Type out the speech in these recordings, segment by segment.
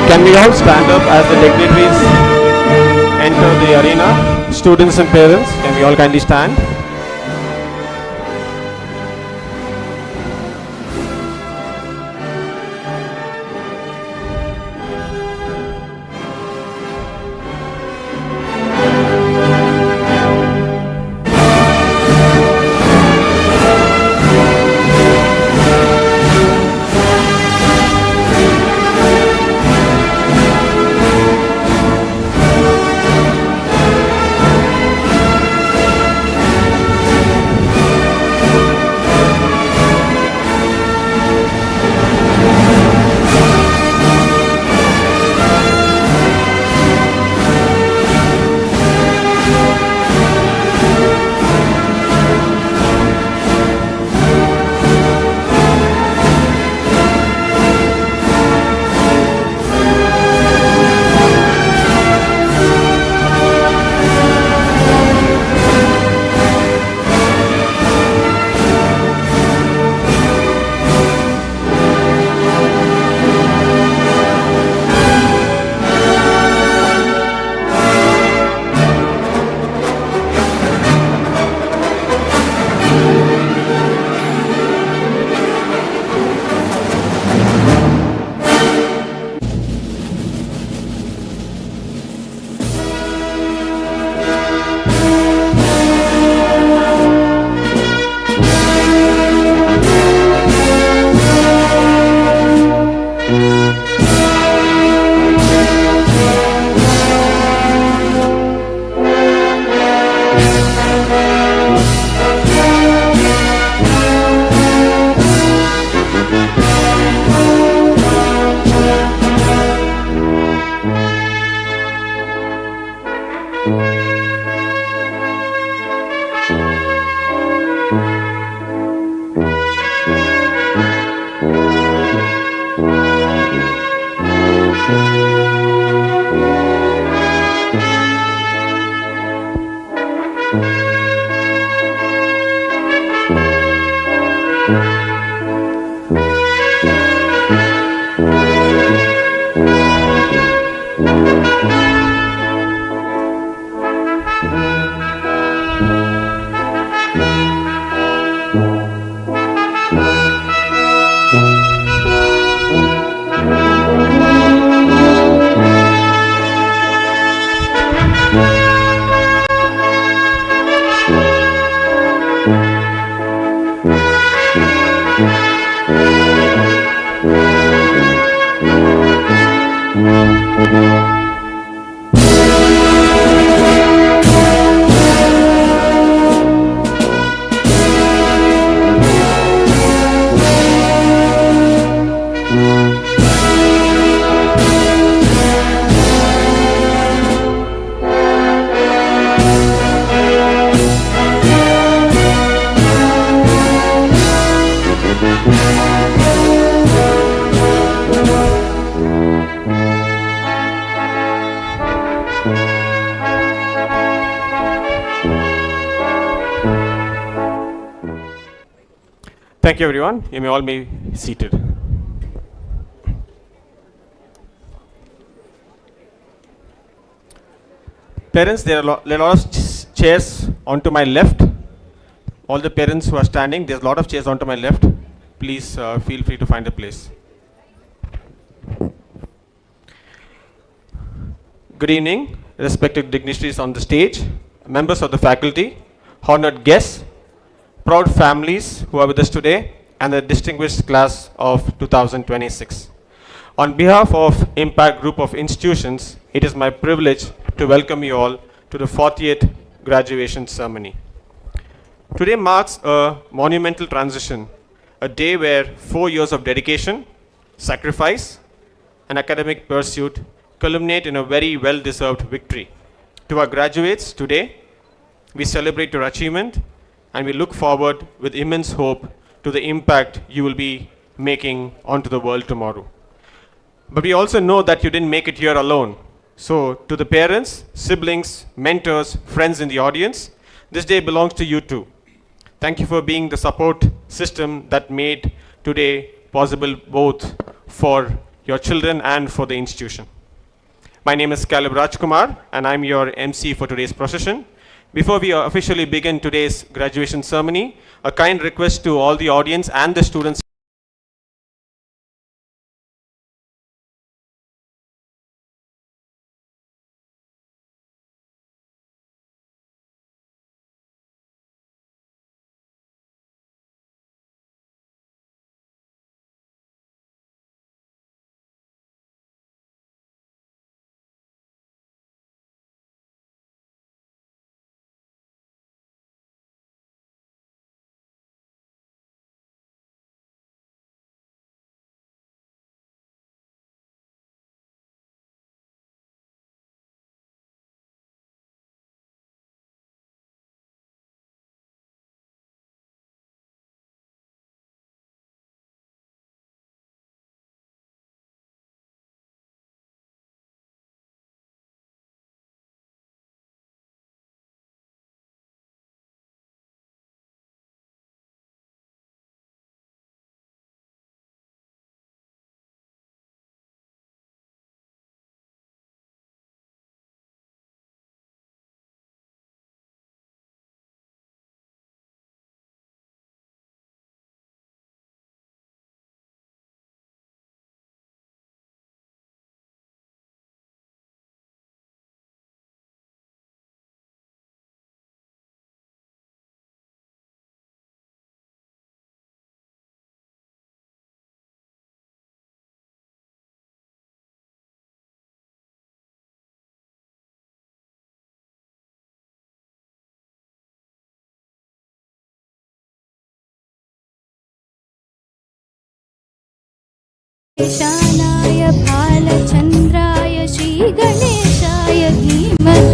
Can we all stand up as the dignitaries enter the arena? Students and parents, can we all kindly stand? Thank you, everyone. You may all be seated. Parents, there are a lot of chairs onto my left. All the parents who are standing, there's a lot of chairs onto my left. Please feel free to find a place. Good evening, respected dignitaries on the stage, members of the faculty, honored guests, proud families who are with us today, and the distinguished class of 2026. On behalf of Impact Group of Institutions, it is my privilege to welcome you all to the 40th graduation ceremony. Today marks a monumental transition, a day where 4 years of dedication, sacrifice, and academic pursuit culminate in a very well-deserved victory. To our graduates today, we celebrate your achievement and we look forward with immense hope to the impact you will be making onto the world tomorrow. But we also know that you didn't make it here alone. So to the parents, siblings, mentors, friends in the audience, this day belongs to you too. Thank you for being the support system that made today possible both for your children and for the institution. My name is Caleb Rajkumar and I'm your MC for today's procession. Before we officially begin today's graduation ceremony, a kind request to all the audience and the students. गणेशाय भालचन्द्राय श्रीगणेशाय धीमहि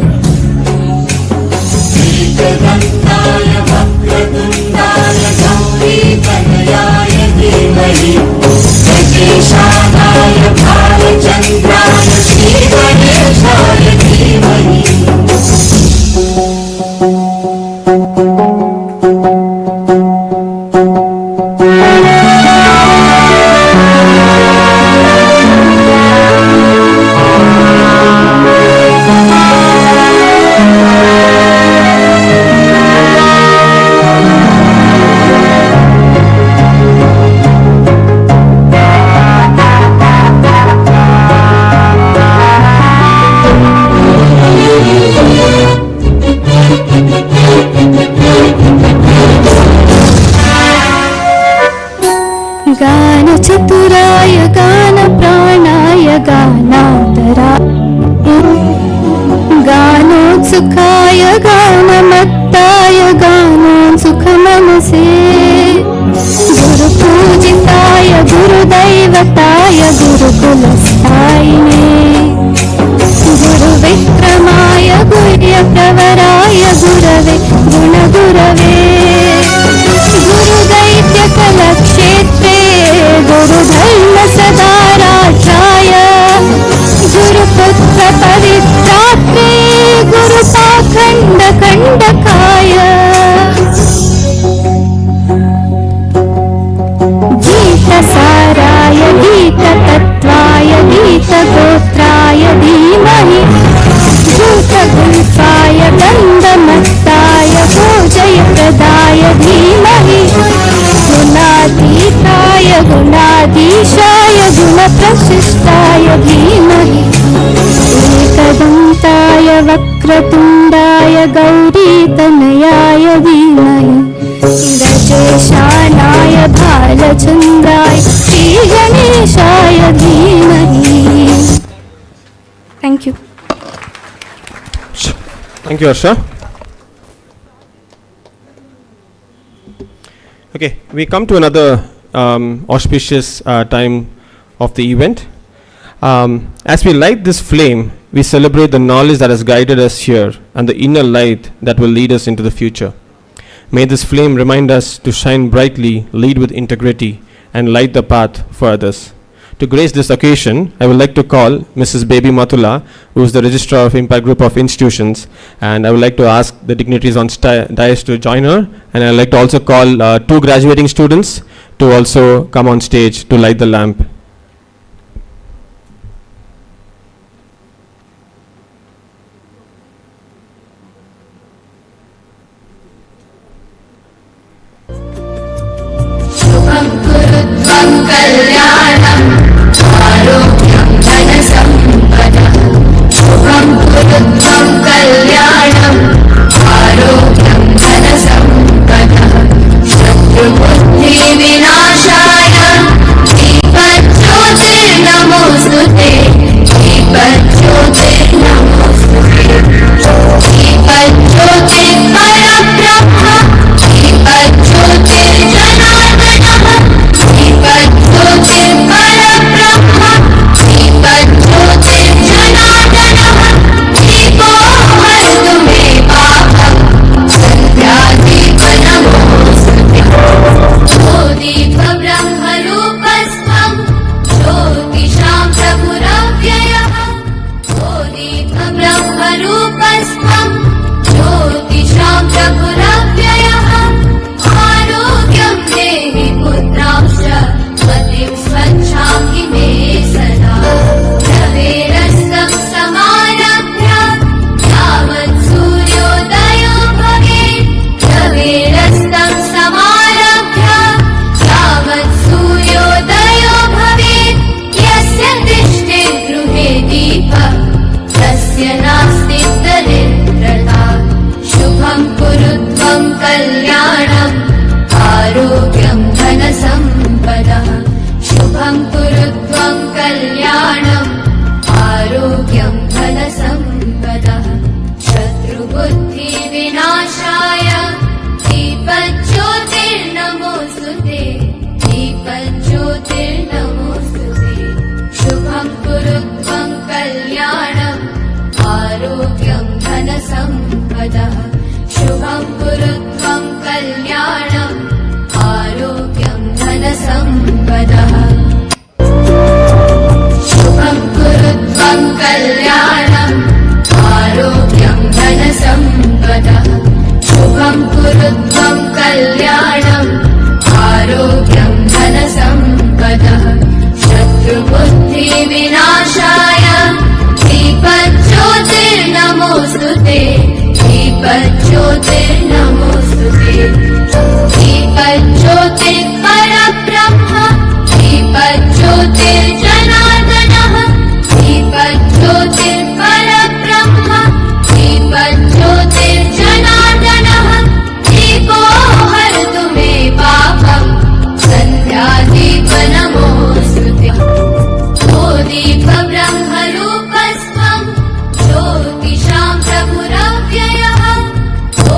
श्रीगन्धाय वक्रतुण्डाय गौरीतनयाय धीमहि गणेशाय भालचन्द्राय श्रीगणेशाय धीमहि गन्धमत्ताय गानान् सुखमनसे गुरुपूजिताय गुरुदैवताय गुरुकुलस्थायिने गुरुविक्रमाय गुह्यप्रवराय गुरवे गुणगुरवे गुरुदैत्यकलक्षेत्रे गुरुधर्मसदाराध्याय गुरुपुत्रपवित्रात्रे गुरुपाखण्डकण्डकाय गीतसाराय गीततत्त्वाय गीतगोत्राय धीमहि भूतगुल्फाय गन्धमत्ताय भोजयप्रदाय धीमहि गुणातीताय गुणाधीशाय गुणप्रशिष्टाय धीमहि एकदन्ताय वक्रतुण्डाय गौरीतनयाय धीमहि रजेशानाय भालचन्द्राय श्रीगणेशाय धीमहि. Thank you. Thank you, Harsha. Okay, we come to another auspicious time of the event. As we light this flame, we celebrate the knowledge that has guided us here and the inner light that will lead us into the future. May this flame remind us to shine brightly, lead with integrity, and light the path for others. To grace this occasion, I would like to call Mrs. Baby Matula, who is the Registrar of Impact Group of Institutions, and I would like to ask the dignitaries on dais to join her, and I would like to also call 2 graduating students to also come on stage to light the lamp. शुभं कुरु त्वं कल्याणम् आरोग्यं धनसम्पदः शुभं कुरु त्वं कल्याणम् आरोग्यं धनसम्पदः शत्रुबुद्धिविनाशाय दीपज्योतिर्नमोऽस्तु ते दीपज्योतिर्नमोऽस्तु ते दीपज्योतिर्परब्रह्म दीपज्योतिर्जनार्दनः दीपज्योतिर्परब्रह्म दीपज्योतिर्जनार्दनः दीपो हरतु मे पापम् सन्ध्यादीपनमोऽस्तु ते ओ दीपब्रह्मरूपस्त्वं ज्योतिषां प्रभुरव्ययः ओ दीपब्रह्मरूपस्त्वं ज्योतिषां प्रभुरव्ययः आरोग्यं देहि पुत्रांश्च मतिं स्वच्छां हि मे सदा रवेरस्तं समारभ्य यावत् सूर्योदयो भवेत् रवेरस्तं समारभ्य यावत् सूर्योदयो भवेत् यस्य तिष्ठे गृहे दीपः तस्य नास्ति दरिद्रता शुभं कुरु त्वं कल्याणम् आरोग्यं धनसम्पदः शुभं कुरु त्वं कल्याणम् आरोग्यं धनसम्पदः शत्रुबुद्धिविनाशाय दीपज्योतिर्नमोऽस्तु ते दीपज्योतिर्नमोऽस्तु ते शुभं कुरु त्वं कल्याणम् आरोग्यं धनसम्पदः शुभं कुरु त्वं कल्याणम् आरोग्यं धनसम्पदः शुभं कुरु त्वं कल्याणम् आरोग्यं धनसम्पदः शुभं कुरु त्वं कल्याणम् आरोग्यं धनसम्पदः शत्रुबुद्धिविनाशाय दीपज्योतिर्नमोऽस्तु ते दीपज्योतिर्नमोऽस्तु ते दीपज्योतिर्परब्रह्म दीपज्योतिर्जनार्दनः दीपज्योतिर्परब्रह्म दीपज्योतिर्जनार्दनः दीपो हरतु मे पापम् सन्ध्यादीपनमोऽस्तु ते ओ दीपब्रह्मरूपस्त्वं ज्योतिषां प्रभुरव्ययः ओ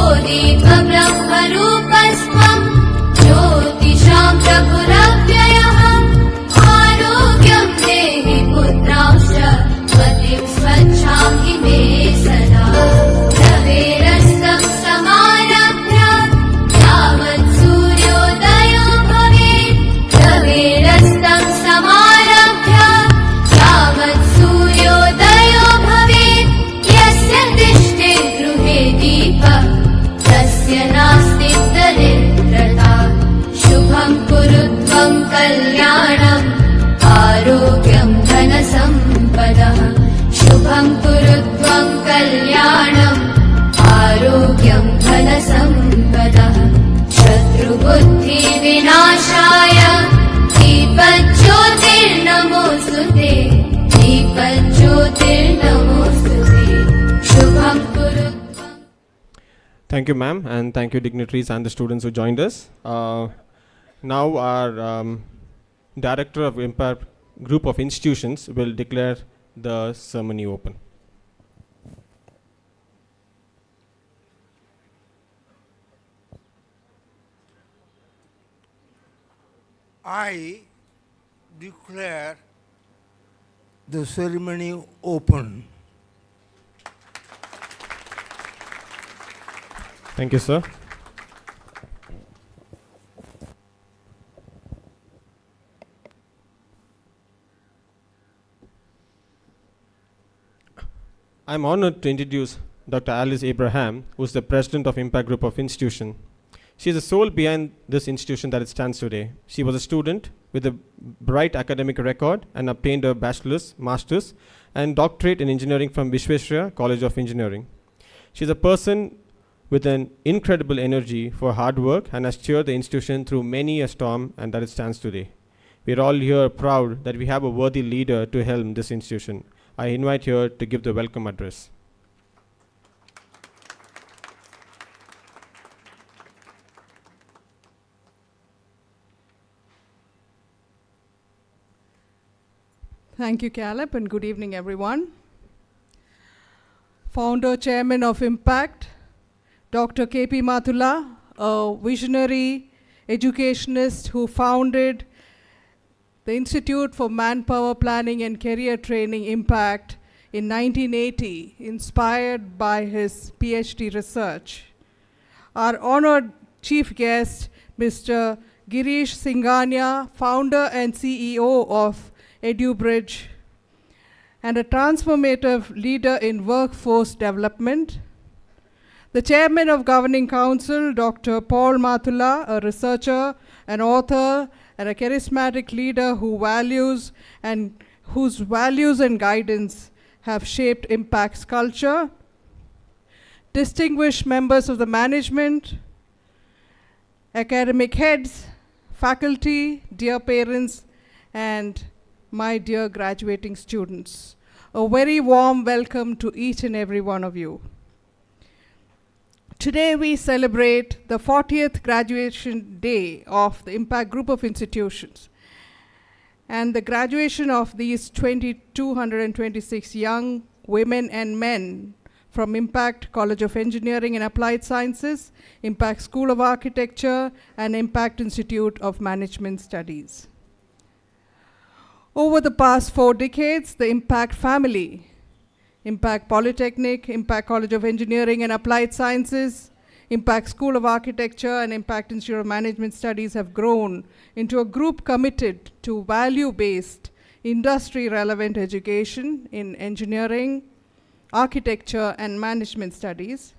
कल्याणम् आरोग्यं धनसम्पदः शत्रुबुद्धिविनाशाय दीपज्योतिर्नमोऽस्तुते दीपज्योतिर्नमोऽस्तुते शुभं कुरु त्वम्। Thank you, ma'am, and thank you, dignitaries and the students who joined us. Now, our Director of Impact Group of Institutions will declare the ceremony open. I declare the ceremony open. Thank you, sir. I'm honored to introduce Dr. Alice Abraham, who is the president of Impact Group of Institution. She is the soul behind this institution that it stands today. She was a student with a bright academic record and obtained a bachelor's, master's, and doctorate in engineering from Vishweshwaraya College of Engineering. She is a person with an incredible energy for hard work and has steered the institution through many a storm and that it stands today. We are all here proud that we have a worthy leader to helm this institution. I invite her to give the welcome address. Thank you, Caleb, and good evening, everyone. Founder, Chairman of Impact, Dr. K.P. Mathula, a visionary educationist who founded the Institute for Manpower Planning and Career Training, Impact, in 1980, inspired by his PhD research. Our honored chief guest, Mr. Girish Singhania, founder and CEO of EduBridge, and a transformative leader in workforce development. The Chairman of Governing Council, Dr. Paul Mathula, a researcher, an author, and a charismatic leader whose values and guidance have shaped Impact's culture. Distinguished members of the management, academic heads, faculty, dear parents, and my dear graduating students. A very warm welcome to each and every one of you. Today we celebrate the 40th graduation day of the Impact Group of Institutions and the graduation of these 2,226 young women and men from Impact College of Engineering and Applied Sciences, Impact School of Architecture, and Impact Institute of Management Studies. Over the past 4 decades, the Impact family, Impact Polytechnic, Impact College of Engineering and Applied Sciences, Impact School of Architecture, and Impact Institute of Management Studies have grown into a group committed to value-based, industry-relevant education in engineering, architecture, and management studies,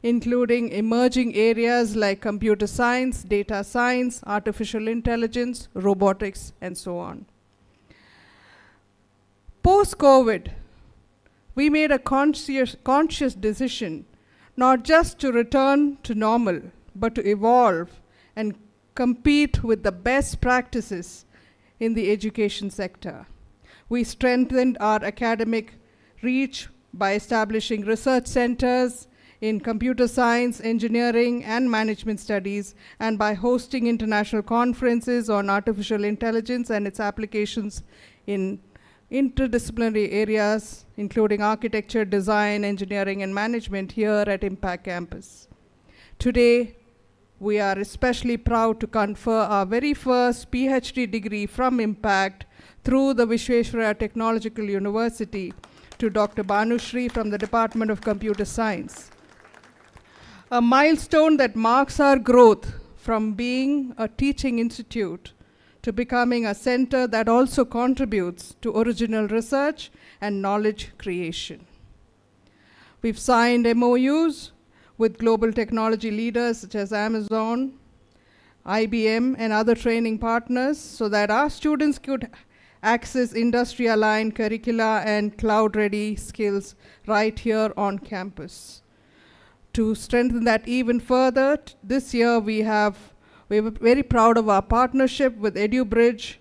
including emerging areas like computer science, data science, artificial intelligence, robotics, and so on. Post-COVID, we made a conscious decision not just to return to normal, but to evolve and compete with the best practices in the education sector. We strengthened our academic reach by establishing research centers in computer science, engineering, and management studies, and by hosting international conferences on artificial intelligence and its applications in interdisciplinary areas, including architecture, design, engineering, and management here at Impact Campus. Today, we are especially proud to confer our very first PhD degree from Impact through the Vishweshwaraya Technological University to Dr. Bhanushri from the Department of Computer Science. A milestone that marks our growth from being a teaching institute to becoming a center that also contributes to original research and knowledge creation. We've signed MOUs with global technology leaders such as Amazon, IBM, and other training partners so that our students could access industry-aligned curricula and cloud-ready skills right here on campus. To strengthen that even further, this year we were very proud of our partnership with EduBridge,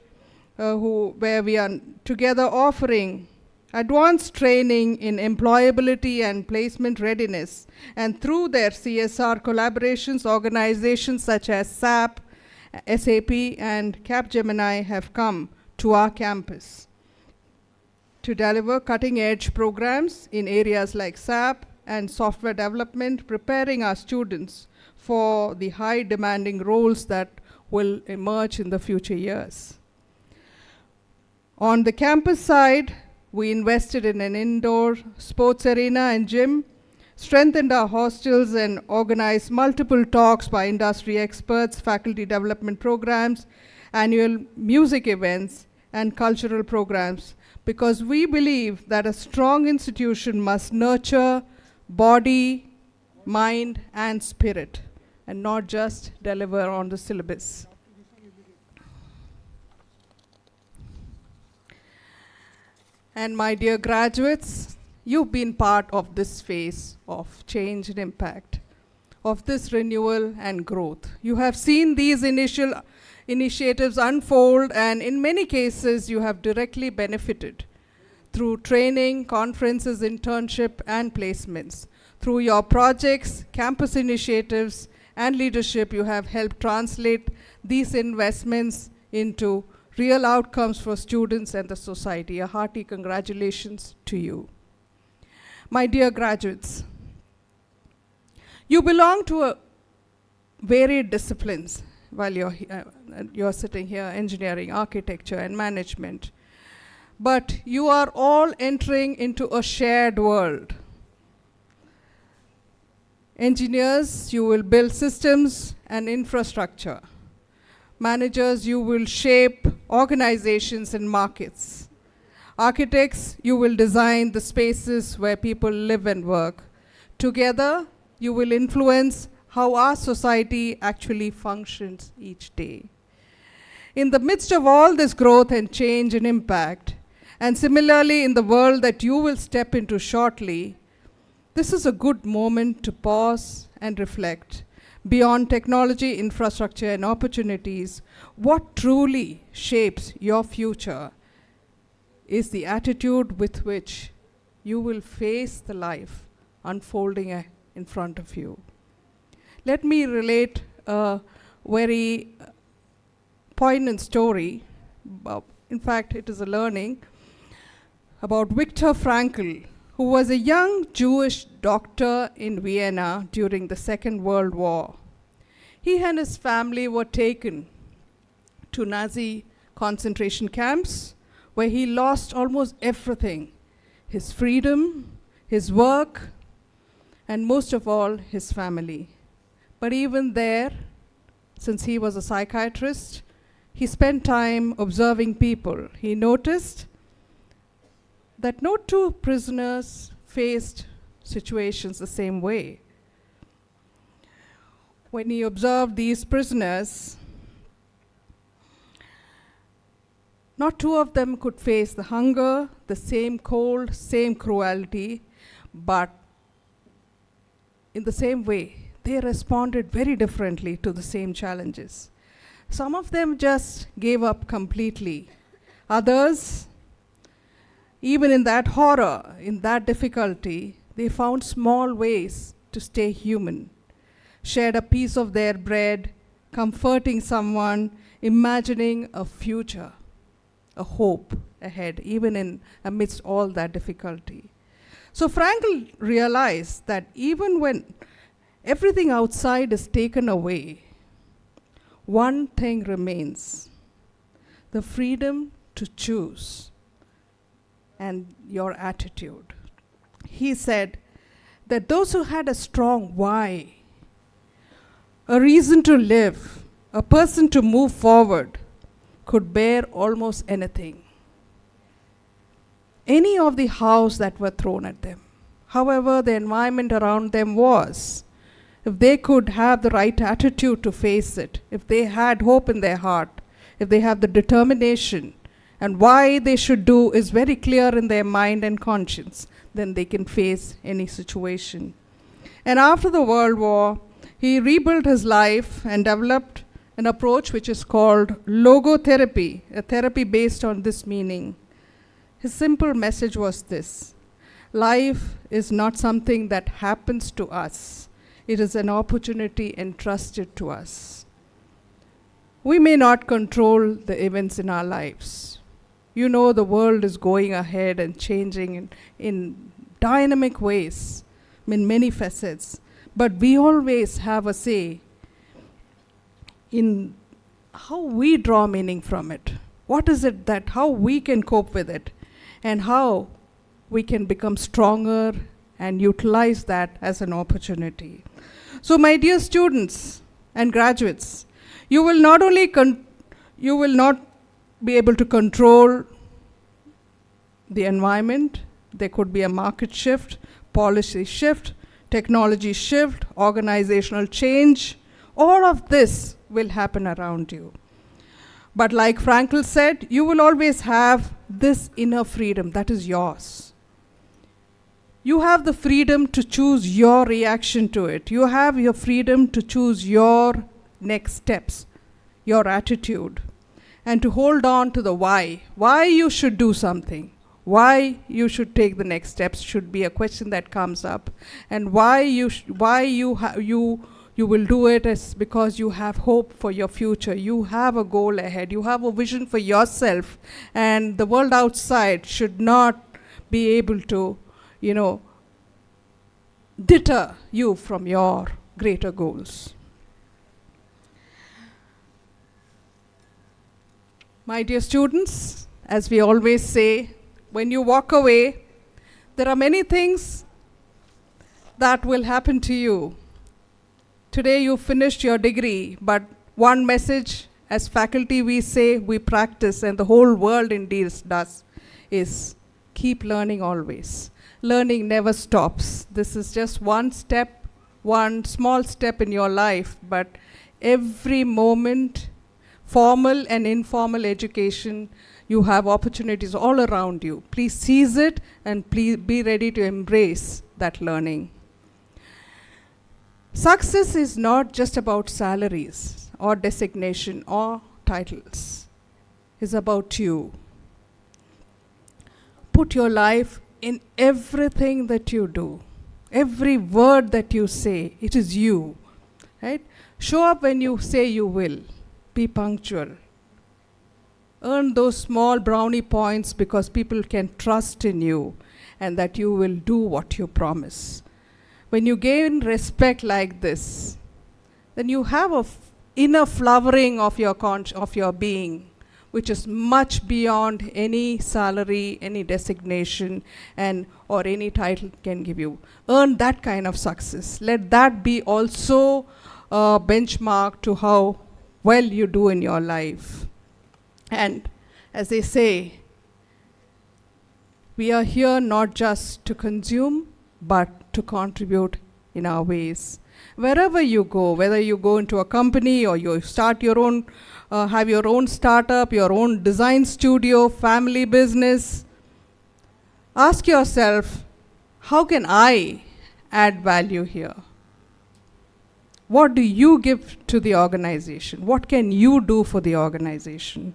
where we are together offering advanced training in employability and placement readiness. And through their CSR collaborations, organizations such as SAP, SAP, and Capgemini have come to our campus to deliver cutting-edge programs in areas like SAP and software development, preparing our students for the high demanding roles that will emerge in the future years. On the campus side, we invested in an indoor sports arena and gym, strengthened our hostels, and organized multiple talks by industry experts, faculty development programs, annual music events, and cultural programs, because we believe that a strong institution must nurture body, mind, and spirit, and not just deliver on the syllabus. And my dear graduates, you've been part of this phase of change and impact, of this renewal and growth. You have seen these initial initiatives unfold, and in many cases, you have directly benefited through training, conferences, internship, and placements. Through your projects, campus initiatives, and leadership, you have helped translate these investments into real outcomes for students and the society. A hearty congratulations to you. My dear graduates, you belong to varied disciplines while you're sitting here, engineering, architecture, and management. But you are all entering into a shared world. Engineers, you will build systems and infrastructure. Managers, you will shape organizations and markets. Architects, you will design the spaces where people live and work. Together, you will influence how our society actually functions each day. In the midst of all this growth and change and impact, and similarly in the world that you will step into shortly, this is a good moment to pause and reflect. Beyond technology, infrastructure, and opportunities, what truly shapes your future is the attitude with which you will face the life unfolding in front of you. Let me relate a very poignant story. In fact, it is a learning about Viktor Frankl, who was a young Jewish doctor in Vienna during the Second World War. He and his family were taken to Nazi concentration camps, where he lost almost everything: his freedom, his work, and most of all, his family. But even there, since he was a psychiatrist, he spent time observing people. He noticed that no two prisoners faced situations the same way. When he observed these prisoners, not two of them could face the hunger, the same cold, same cruelty, but in the same way, they responded very differently to the same challenges. Some of them just gave up completely. Others, even in that horror, in that difficulty, they found small ways to stay human, shared a piece of their bread, comforting someone, imagining a future, a hope ahead, even in amidst all that difficulty. So Frankl realized that even when everything outside is taken away, one thing remains: the freedom to choose and your attitude. He said that those who had a strong why, a reason to live, a person to move forward, could bear almost anything. Any of the hows that were thrown at them, however the environment around them was, if they could have the right attitude to face it, if they had hope in their heart, if they have the determination and why they should do is very clear in their mind and conscience, then they can face any situation. And after the World War, he rebuilt his life and developed an approach which is called logotherapy, a therapy based on this meaning. His simple message was this: life is not something that happens to us. It is an opportunity entrusted to us. We may not control the events in our lives. You know, the world is going ahead and changing in dynamic ways, in many facets. But we always have a say in how we draw meaning from it. What is it that, how we can cope with it, and how we can become stronger and utilize that as an opportunity. So my dear students and graduates, you will not only you will not be able to control the environment. There could be a market shift, policy shift, technology shift, organizational change. All of this will happen around you. But like Frankl said, you will always have this inner freedom that is yours. You have the freedom to choose your reaction to it. You have your freedom to choose your next steps, your attitude, and to hold on to the why you should do something. Why you should take the next steps should be a question that comes up, and why you will do it is because you have hope for your future. You have a goal ahead. You have a vision for yourself, and the world outside should not be able to, deter you from your greater goals. My dear students, as we always say, when you walk away, there are many things that will happen to you. Today you finished your degree, but one message as faculty we say, we practice, and the whole world indeed does, is keep learning always. Learning never stops. This is just one step, one small step in your life, but every moment, formal and informal education, you have opportunities all around you. Please seize it and please be ready to embrace that learning. Success is not just about salaries or designation or titles. It's about you. Put your life in everything that you do. Every word that you say, it is you. Right? Show up when you say you will. Be punctual. Earn those small brownie points because people can trust in you and that you will do what you promise. When you gain respect like this, then you have a inner flowering of your being, which is much beyond any salary, any designation, or any title can give you. Earn that kind of success. Let that be also a benchmark to how well you do in your life. And as they say, we are here not just to consume, but to contribute in our ways. Wherever you go, whether you go into a company or you start your own, have your own startup, your own design studio, family business, ask yourself, how can I add value here? What do you give to the organization? What can you do for the organization?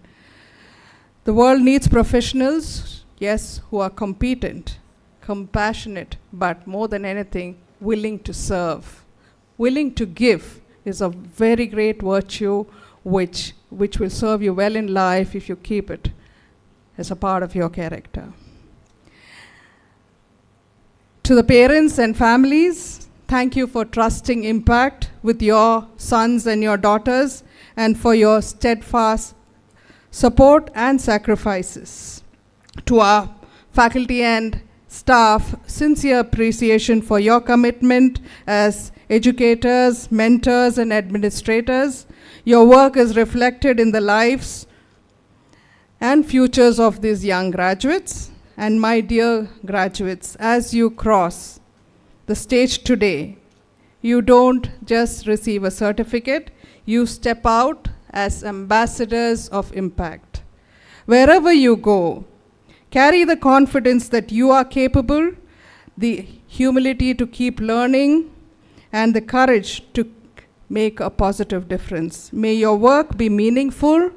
The world needs professionals, yes, who are competent, compassionate, but more than anything, willing to serve. Willing to give is a very great virtue which will serve you well in life if you keep it as a part of your character. To the parents and families, thank you for trusting Impact with your sons and your daughters, and for your steadfast support and sacrifices. To our faculty and staff, sincere appreciation for your commitment as educators, mentors, and administrators. Your work is reflected in the lives and futures of these young graduates. And my dear graduates, as you cross the stage today, you don't just receive a certificate, you step out as ambassadors of Impact. Wherever you go, carry the confidence that you are capable, the humility to keep learning, and the courage to make a positive difference. May your work be meaningful,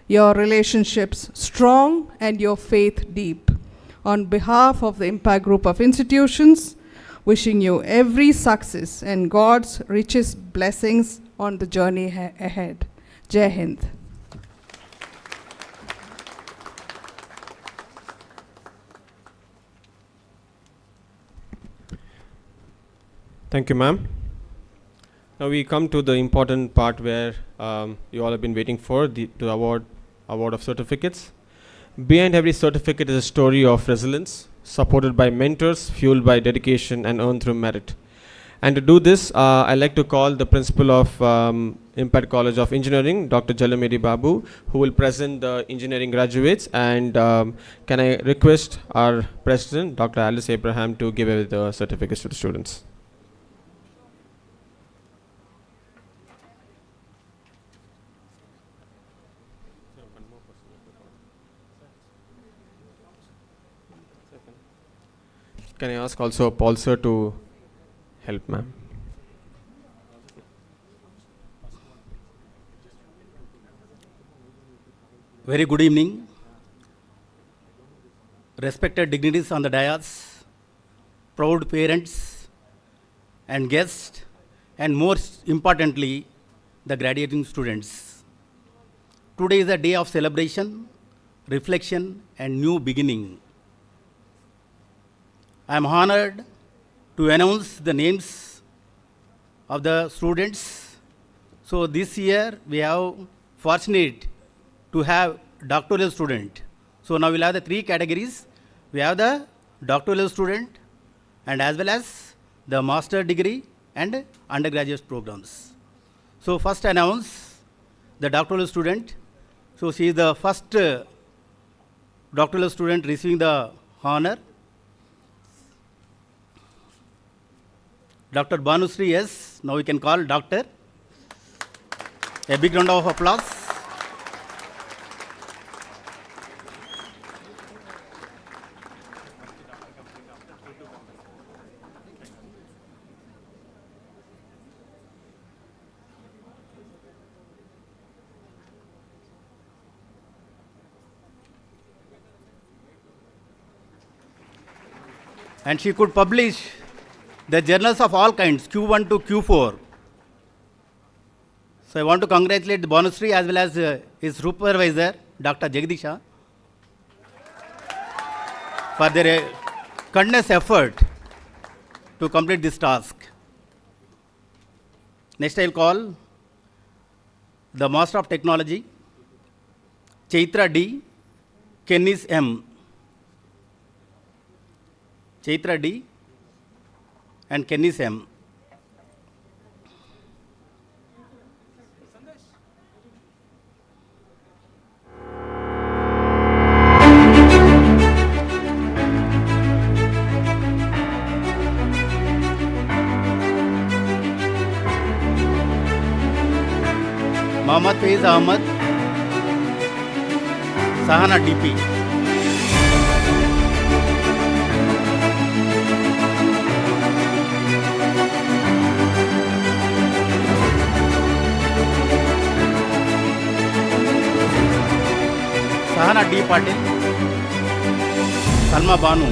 your relationships strong, and your faith deep. On behalf of the Impact Group of Institutions, wishing you every success and God's richest blessings on the journey ahead. Jai Hind. Thank you, ma'am. Now we come to the important part where you all have been waiting for, the award of certificates. Behind every certificate is a story of resilience, supported by mentors, fueled by dedication, and earned through merit. And to do this, I'd like to call the principal of Impact College of Engineering, Dr. Jalamedi Babu, who will present the engineering graduates. And can I request our president, Dr. Alice Abraham, to give away the certificates to the students. Can I ask also Paul sir to help, ma'am? Very good evening. Respected dignitaries on the dais, proud parents and guests, and most importantly, the graduating students. Today is a day of celebration, reflection, and new beginning. I am honored to announce the names of the students. So this year we have fortunate to have doctoral student. So now we'll have the three categories. We have the doctoral student and as well as the master degree and undergraduate programs. So first announce the doctoral student. So she is the first doctoral student receiving the honor. Dr. Banusri S. Now we can call doctor. A big round of applause. And she could publish the journals of all kinds, Q1 to Q4. So I want to congratulate Banusri as well as his supervisor, Dr. Jagdisha, for their continuous effort to complete this task. Next I will call the Master of Technology, Chaitra D, Kennis M. Chaitra D and Kennis M. Mohammad Faiz Ahmad, Sahana DP. Sahana D. Patil, Salma Banu,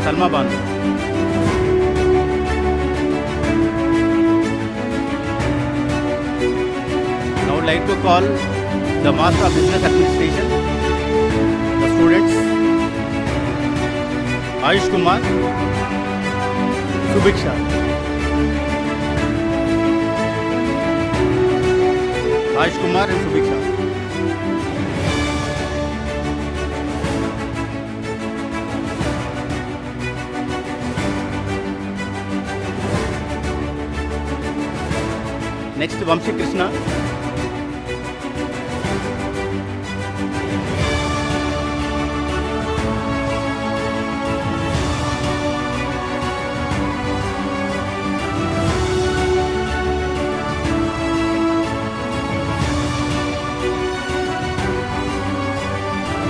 Salma Banu. Now I would like to call the Master of Business Administration, the students, Ayush Kumar, Subhiksha. Ayush Kumar and Subhiksha. Next, Vamshi Krishna.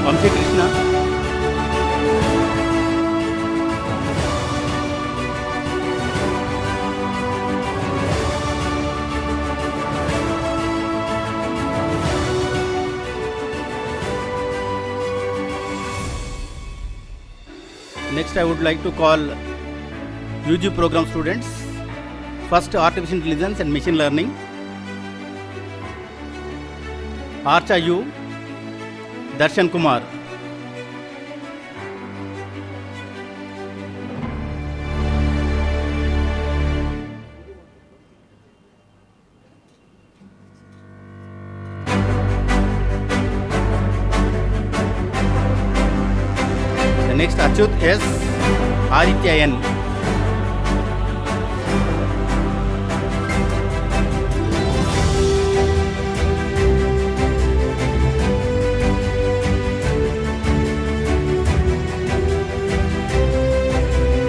Vamshi Krishna, next I would like to call UG program students. First, Artificial Intelligence and Machine Learning. Archa U, Darshan Kumar. The next, Achyut S, Aditya N.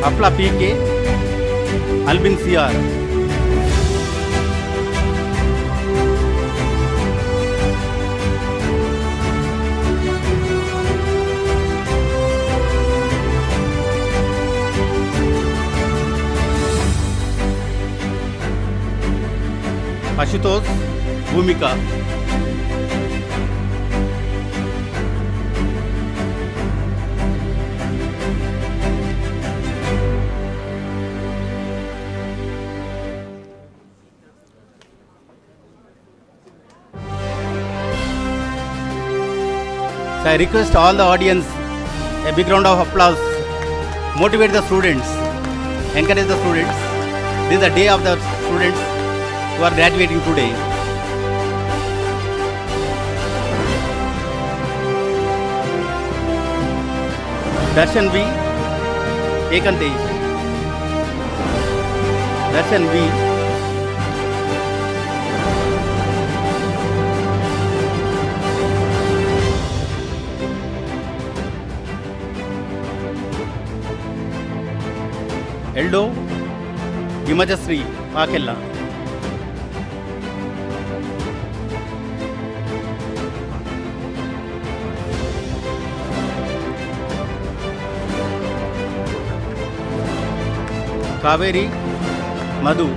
Afla PK, Albin CR. Ashutosh, Bhumika. So I request all the audience a big round of applause. Motivate the students, encourage the students. This is the day of the students who are graduating today. Darshan V, Ekantesh. Darshan V. Eldo, Himajasri, Pakella. Kaveri, Madhu.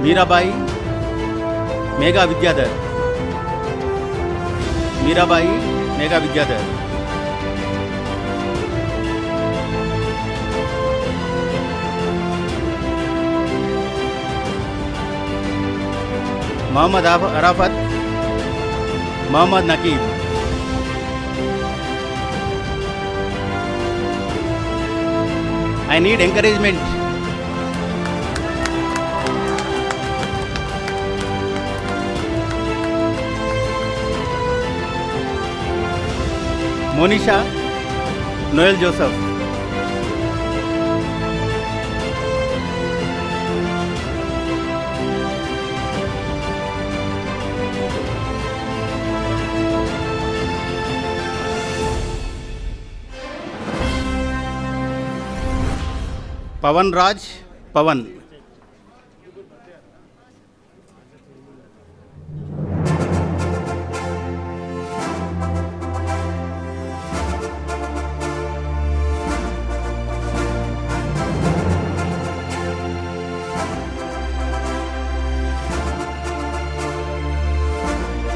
Mirabai, Mega Vidyadhar. Mirabai, Mega Vidyadhar. Muhammad Arafat, Muhammad Nakib. I need encouragement. Monisha, Noel Joseph. Pavan Raj, Pavan.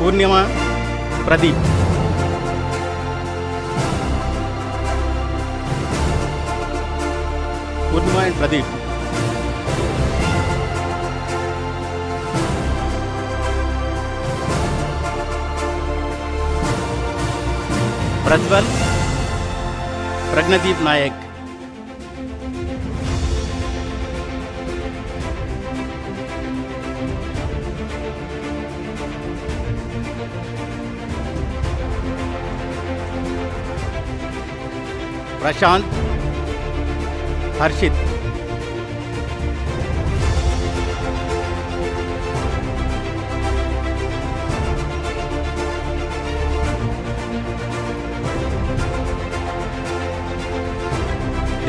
Purnima, Pradeep. Purnima and Pradeep. Prajwal, Pragnadeep Nayak. Prashant, Harshit.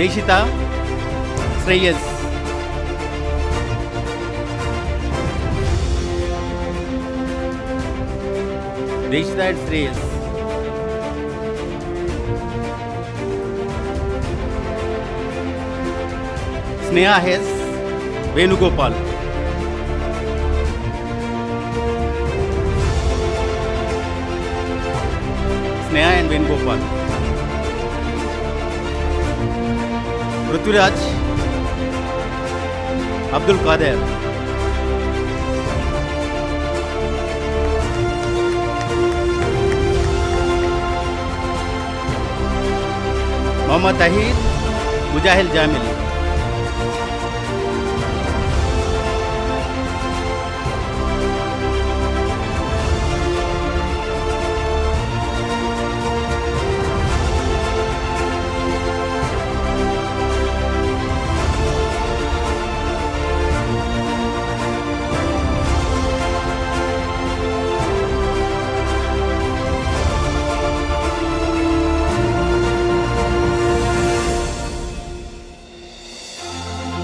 Deshita Shreyas. Deshita and Shreyas. Sneha has Venugopal. Sneha and Venugopal. Prithviraj Abdul Qadir. Mohammad Tahir Mujahil Jamil.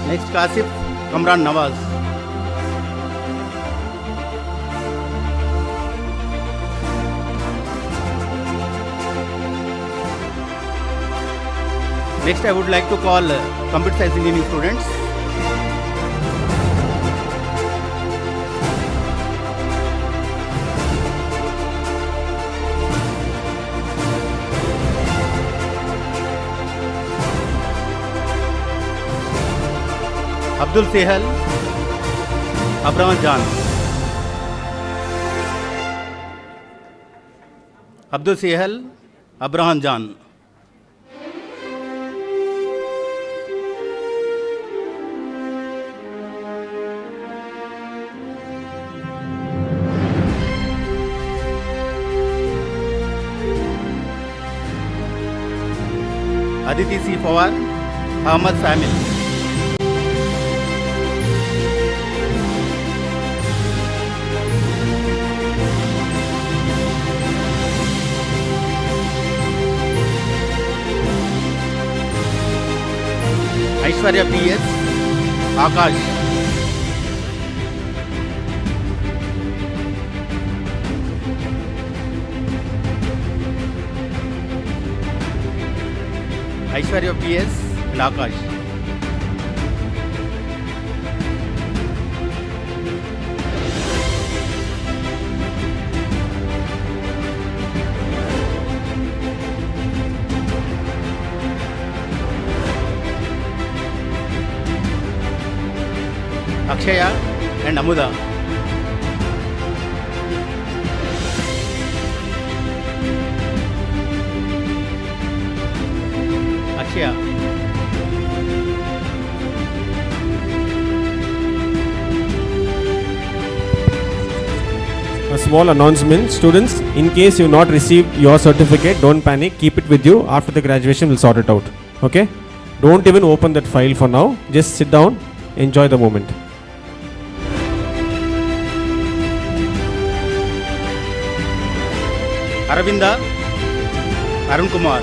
Next, Kasif Kamran Nawaz. Next, I would like to call computer science engineering students. Abdul Sehal Abraham Jan. Abdul Sehal Abraham Jan. Aditi C. Pawar Ahmad Famil. Aishwarya P.S. Akash. Aishwarya P.S. and Akash. Akshaya and Amuda. Akshaya. A small announcement, students, in case you not received your certificate, don't panic, keep it with you. After the graduation, we'll sort it out. Okay? Don't even open that file for now. Just sit down, enjoy the moment. Aravinda Arun Kumar.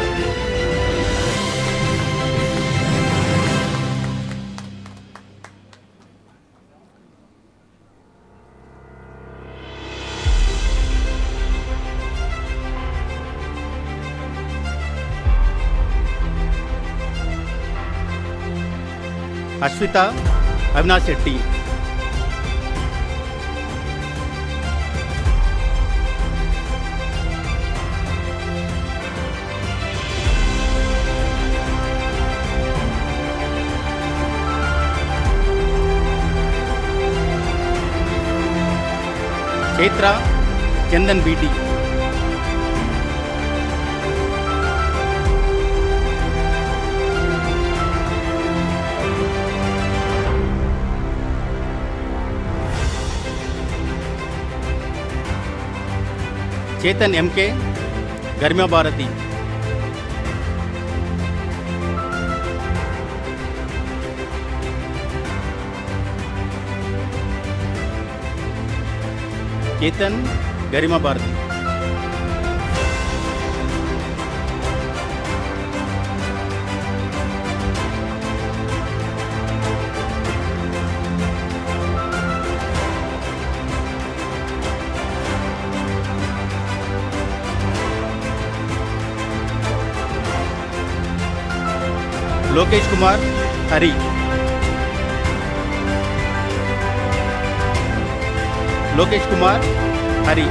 Ashwita Avinash Shetty. Chaitra Chandan BT. Chetan MK Garmya Bharati. Chetan Garima Bharati. Lokesh Kumar Hari. Lokesh Kumar Hari.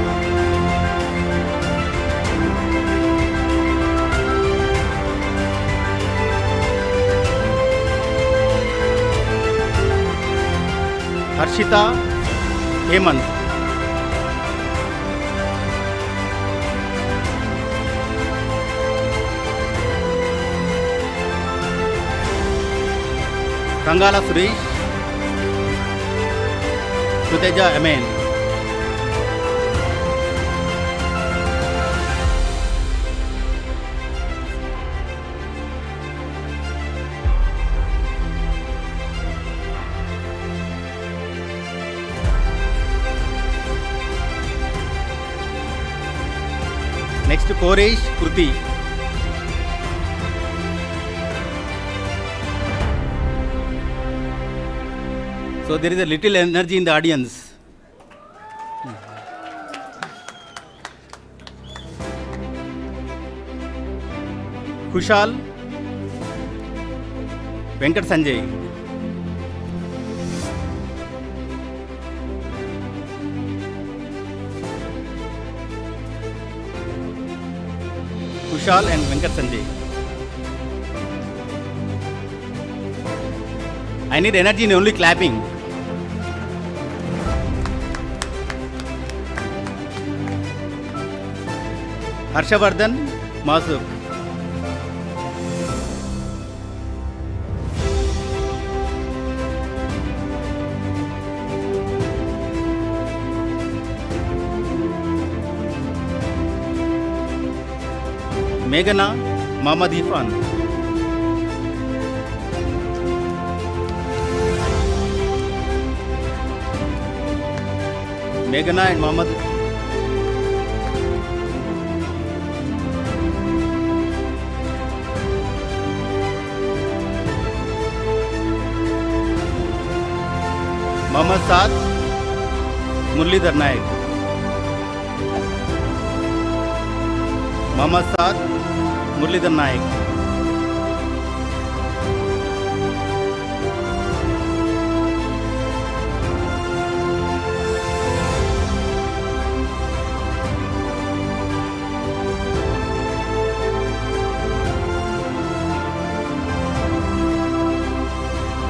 Harshita Hemant. Kangala Suresh. Suteja Amen. Next, Koresh Kruti. So there is a little energy in the audience. Kushal Venkat Sanjay. Kushal and Venkat Sanjay. I need energy in only clapping. Harshavardhan Masuk. Meghana Muhammad Irfan. Meghana and Muhammad. Muhammad Saad Murlidhar Naik. Muhammad Saad Murlidhar Naik.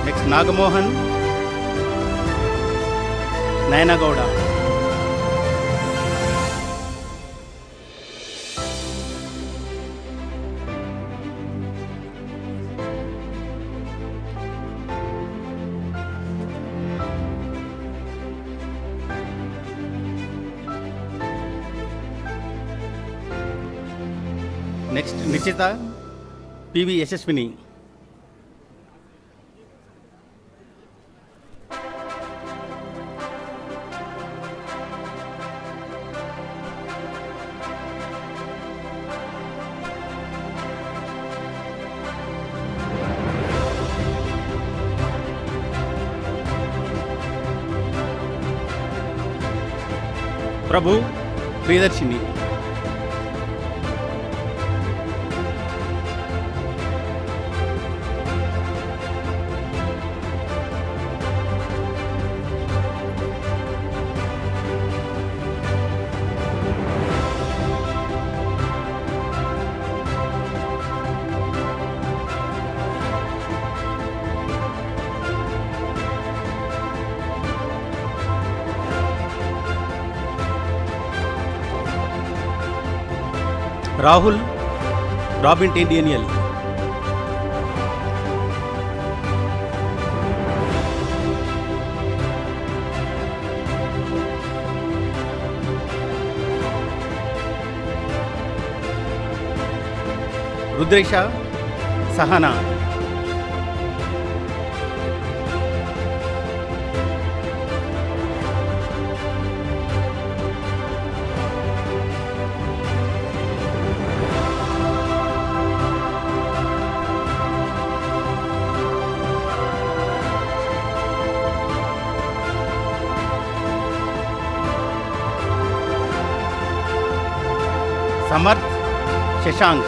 Next, Nagamohan Nayana Gowda. Next, Nishita PV Yashaswini. Prabhu Priyadarshini. Rahul Robin Daniel. Rudresha Sahana. Samarth Shashank.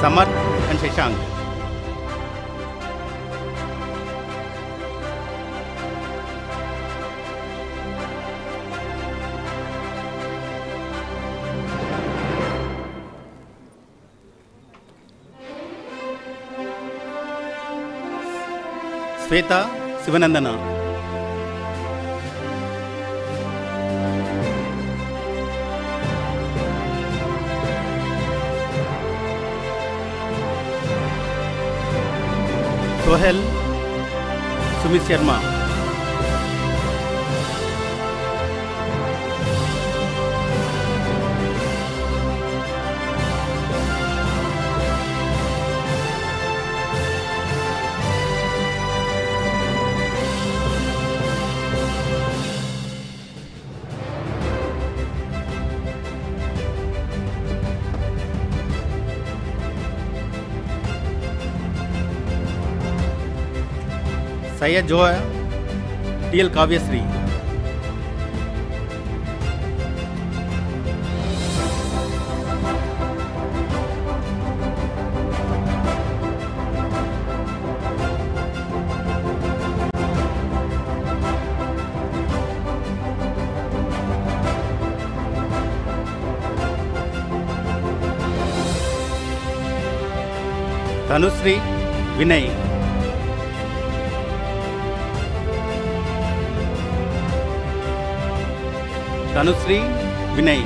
Samarth and Shashank. Sweta Sivanandana. Sohel Sumit Sharma. Syed Joy TL Kavyasri. Tanusri Vinay. Tanusri Vinay.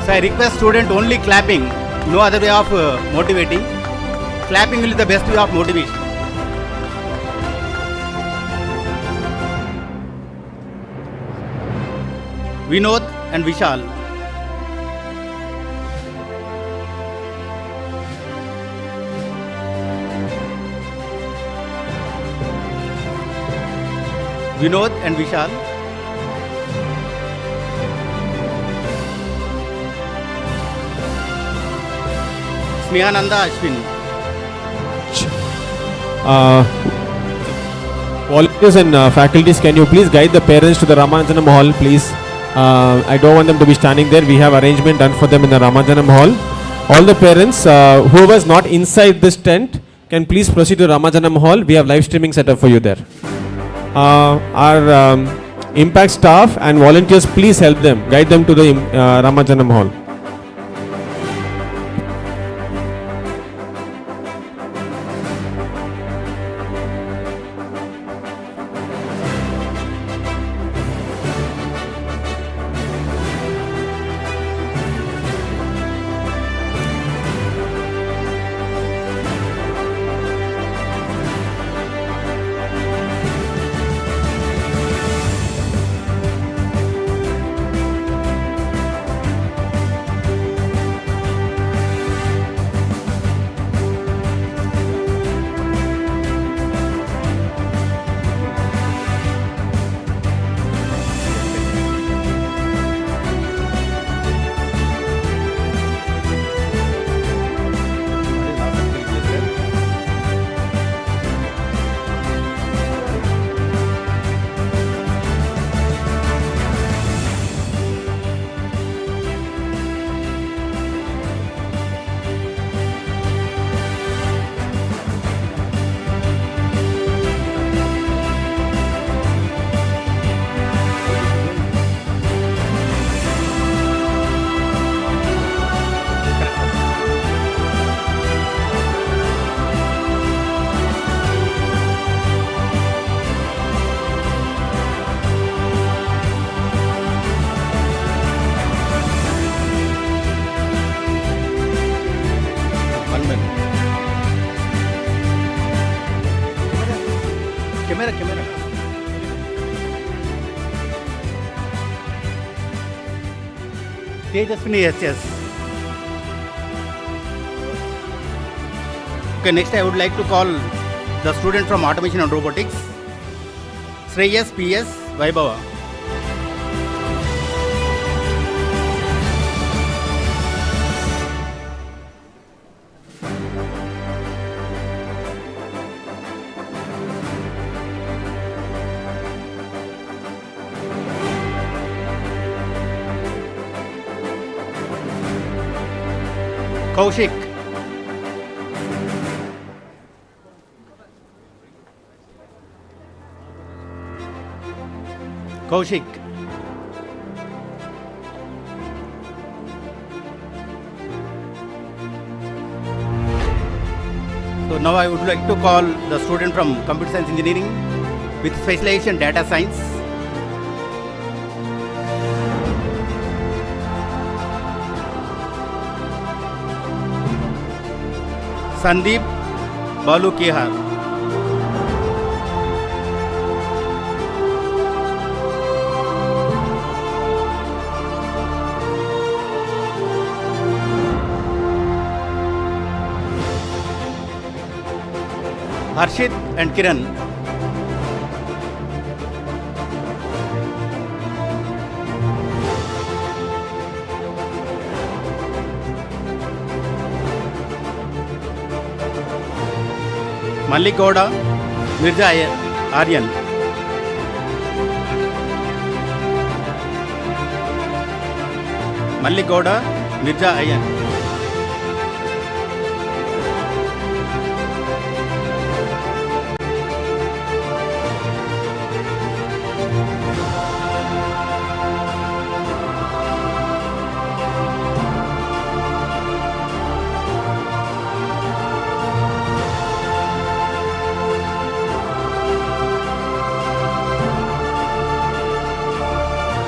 So I request student only clapping, no other way of motivating. Clapping will be the best way of motivation. Vinod and Vishal. Vinod and Vishal. Snehananda Ashwin. Volunteers and faculties, can you please guide the parents to the Ramanjanam Hall, please? I don't want them to be standing there. We have arrangement done for them in the Ramanjanam Hall. All the parents, whoever is not inside this tent, can please proceed to Ramanjanam Hall. We have live streaming set up for you there. Our impact staff and volunteers, please help them, guide them to the Ramanjanam Hall. Camera. Tejaswini, yes. Okay, next I would like to call the student from Automation and Robotics, Shreyas PS Vaibhava. Kaushik. Kaushik. So now I would like to call the student from Computer Science Engineering with specialization Data Science. Sandeep Balu Kehar. Harshit and Kiran. Malik Gowda, Mirza Aryan. Malik Gowda, Mirza Aryan.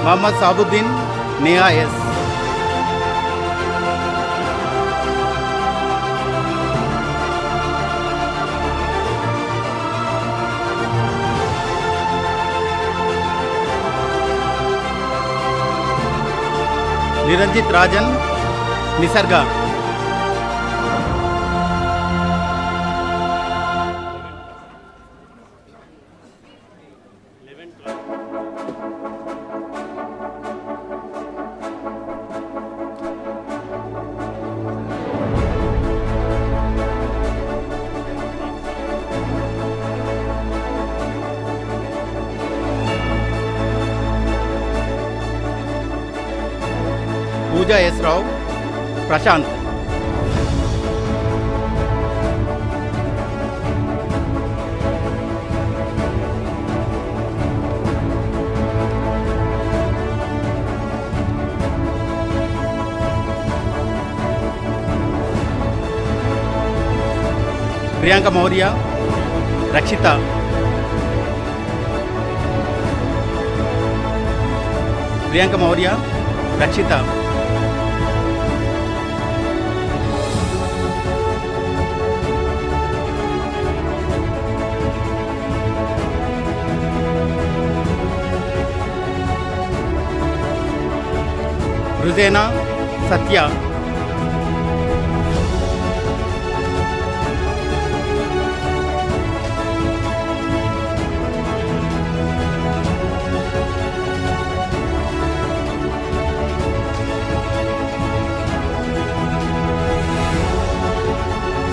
Muhammad Sabuddin, Neha S. Niranjit Rajan, Nisarga. Pooja S. Rao, Prashant. Priyanka Maurya, Rakshita. Priyanka Maurya, Rakshita. Ruzena, Satya.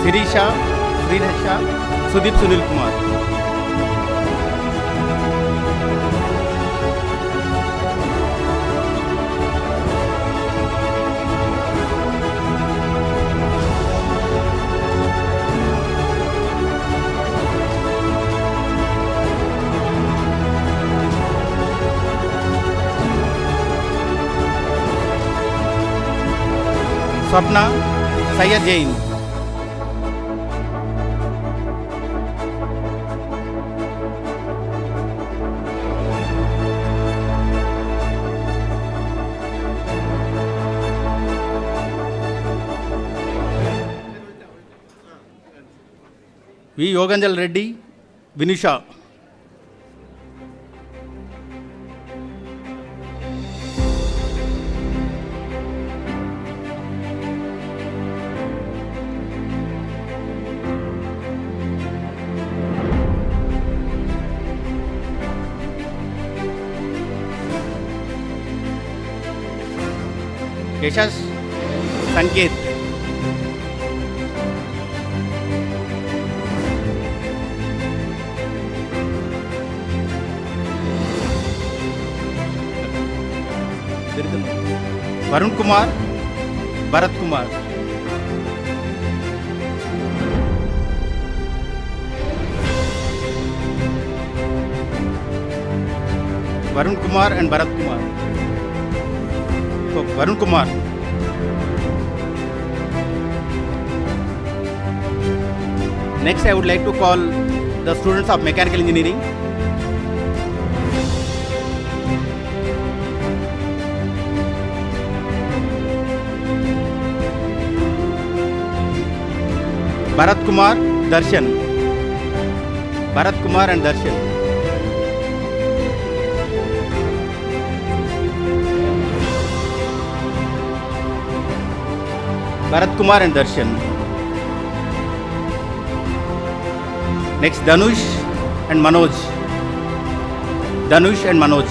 Sirisha, Sridharsha, Sudeep Sunil Kumar. Swapna, Syed Jain. V. Yoganjal Reddy, Vinusha. Yashas Sanket. Varun Kumar, Bharat Kumar. Varun Kumar and Bharat Kumar. So, Varun Kumar. Next, I would like to call the students of mechanical engineering. Bharat Kumar, Darshan. Bharat Kumar and Darshan. Bharat Kumar and Darshan. Next, Danush and Manoj. Danush and Manoj.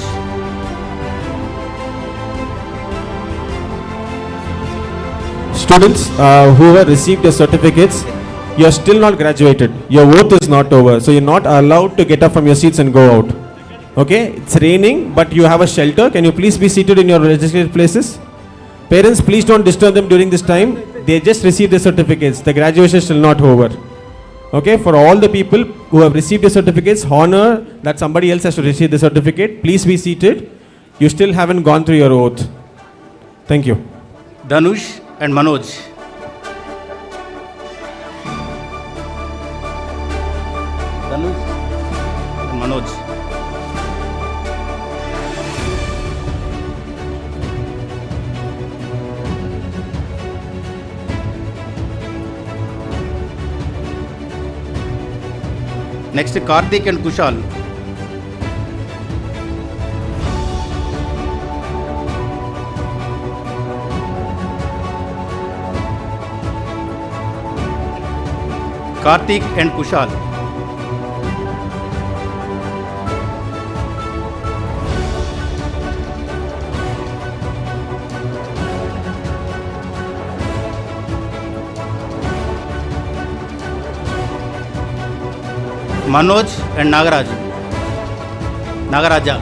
Students who have received your certificates, you are still not graduated. Your oath is not over. So you're not allowed to get up from your seats and go out. Okay? It's raining, but you have a shelter. Can you please be seated in your registered places? Parents, please don't disturb them during this time. They just received their certificates. The graduation is still not over. Okay? For all the people who have received their certificates, honor that somebody else has to receive the certificate. Please be seated. You still haven't gone through your oath. Thank you. Danush and Manoj. Danush and Manoj. Next, Karthik and Kushal. Karthik and Kushal. Manoj and Nagaraj. Nagaraja.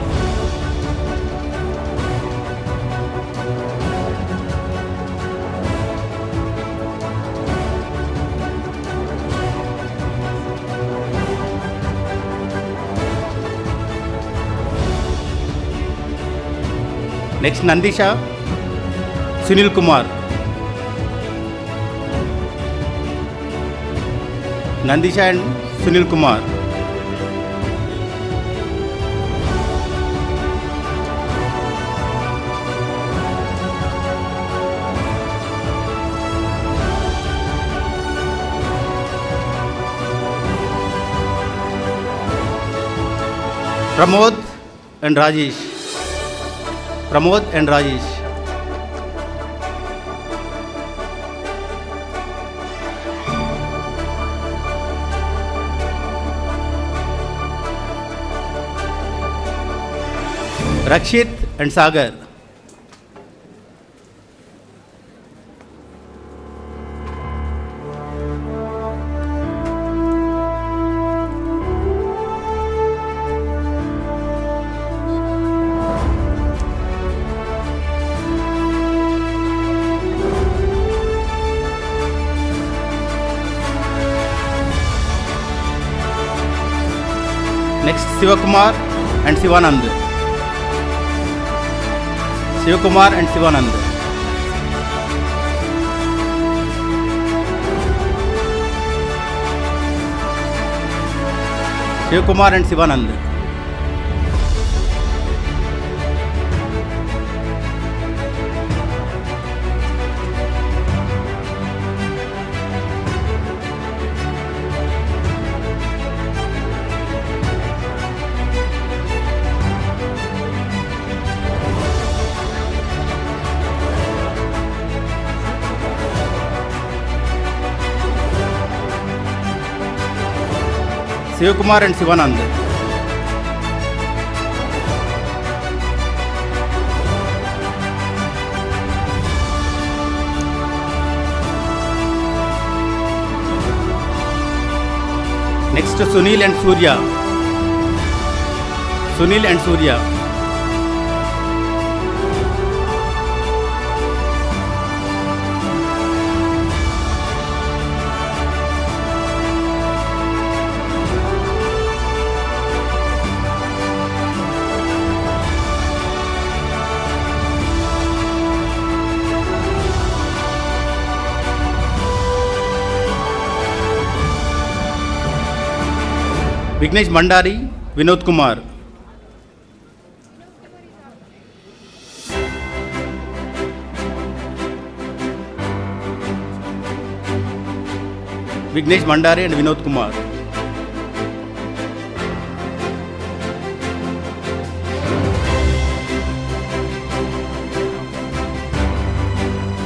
Next, Nandisha, Sunil Kumar. Nandisha and Sunil Kumar. Pramod and Rajesh. Pramod and Rajesh. Rakshit and Sagar. Next, Sivakumar and Sivanand. Sivakumar and Sivanand. Sivakumar and Sivanand. Sivakumar and Sivanand. Next, Sunil and Surya. Sunil and Surya. Vignesh Mandari, Vinod Kumar. Vignesh Mandari and Vinod Kumar.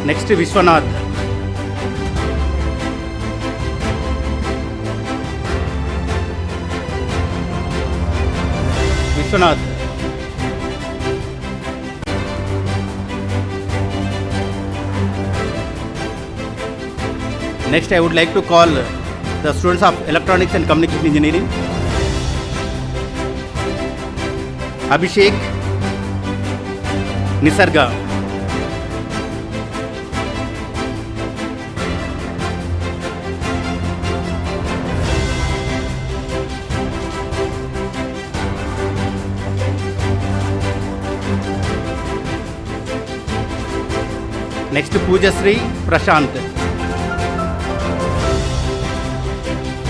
Next Vishwanath. Vishwanath. Next, I would like to call the students of Electronics and Communication Engineering. Abhishek, Nisarga. Next, Pujasri, Prashant.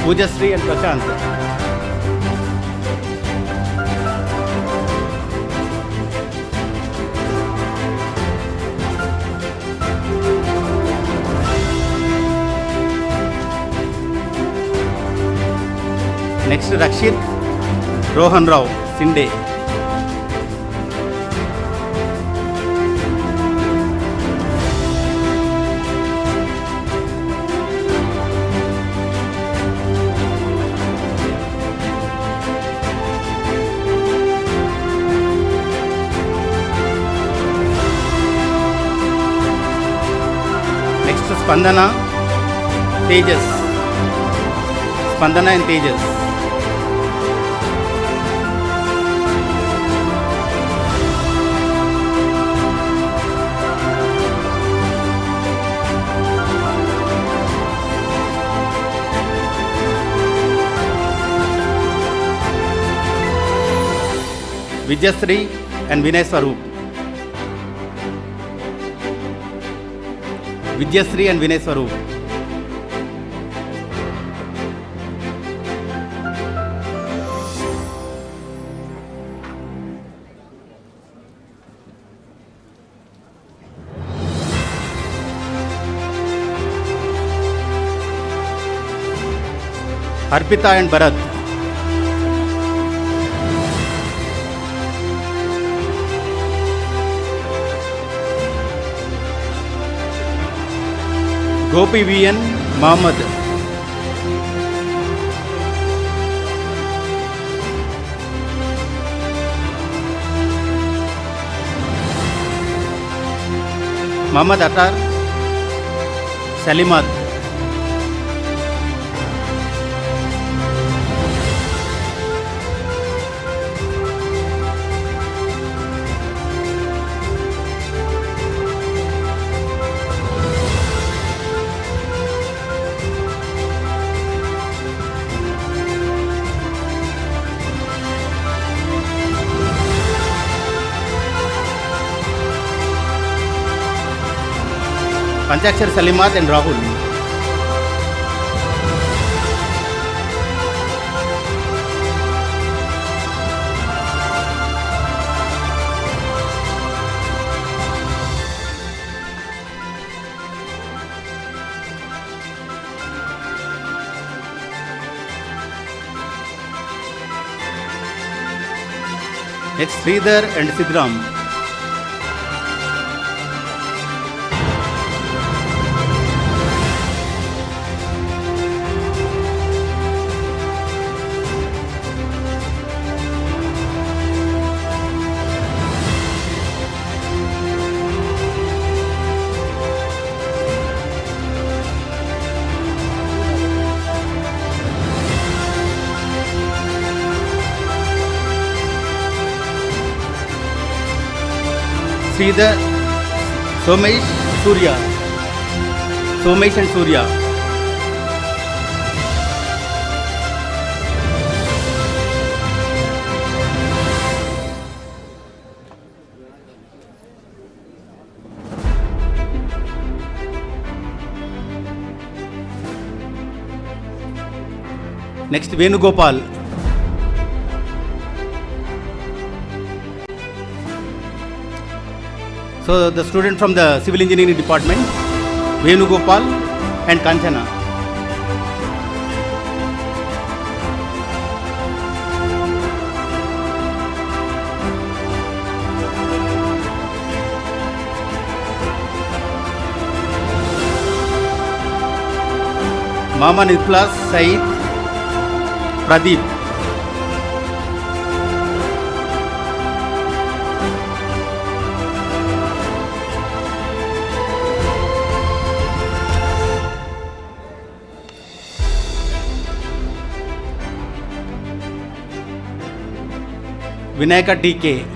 Pujasri and Prashant. Next, Rakshit, Rohan Rao, Sinde. Next, Spandana, Tejas. Spandana and Tejas. Vijayasri and Vinay Swaroop. Vijayasri and Vinay Swaroop. Arpita and Bharat. Gopi VN Mohammed. Mohammed Attar, Salimat. Panchakshar Salimat and Rahul. Next, Sridhar and Sidram. Sridhar, Somesh, Surya. Somesh and Surya. Next, Venugopal. So the student from the Civil Engineering Department, Venugopal and Kanchana. Mama Nitlas, Said, Pradeep. Vinayaka TK.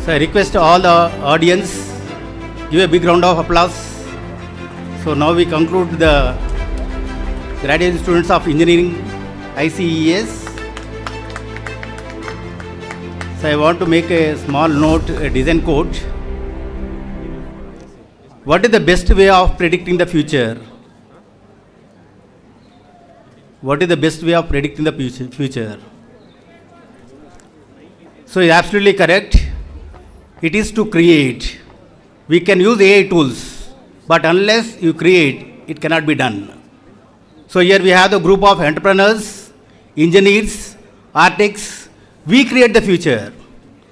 So I request all the audience, give a big round of applause. So now we conclude the graduate students of engineering ICES. So I want to make a small note, a design quote. What is the best way of predicting the future? What is the best way of predicting the future? So you're absolutely correct. It is to create. We can use AI tools, but unless you create, it cannot be done. So here we have the group of entrepreneurs, engineers, architects. We create the future.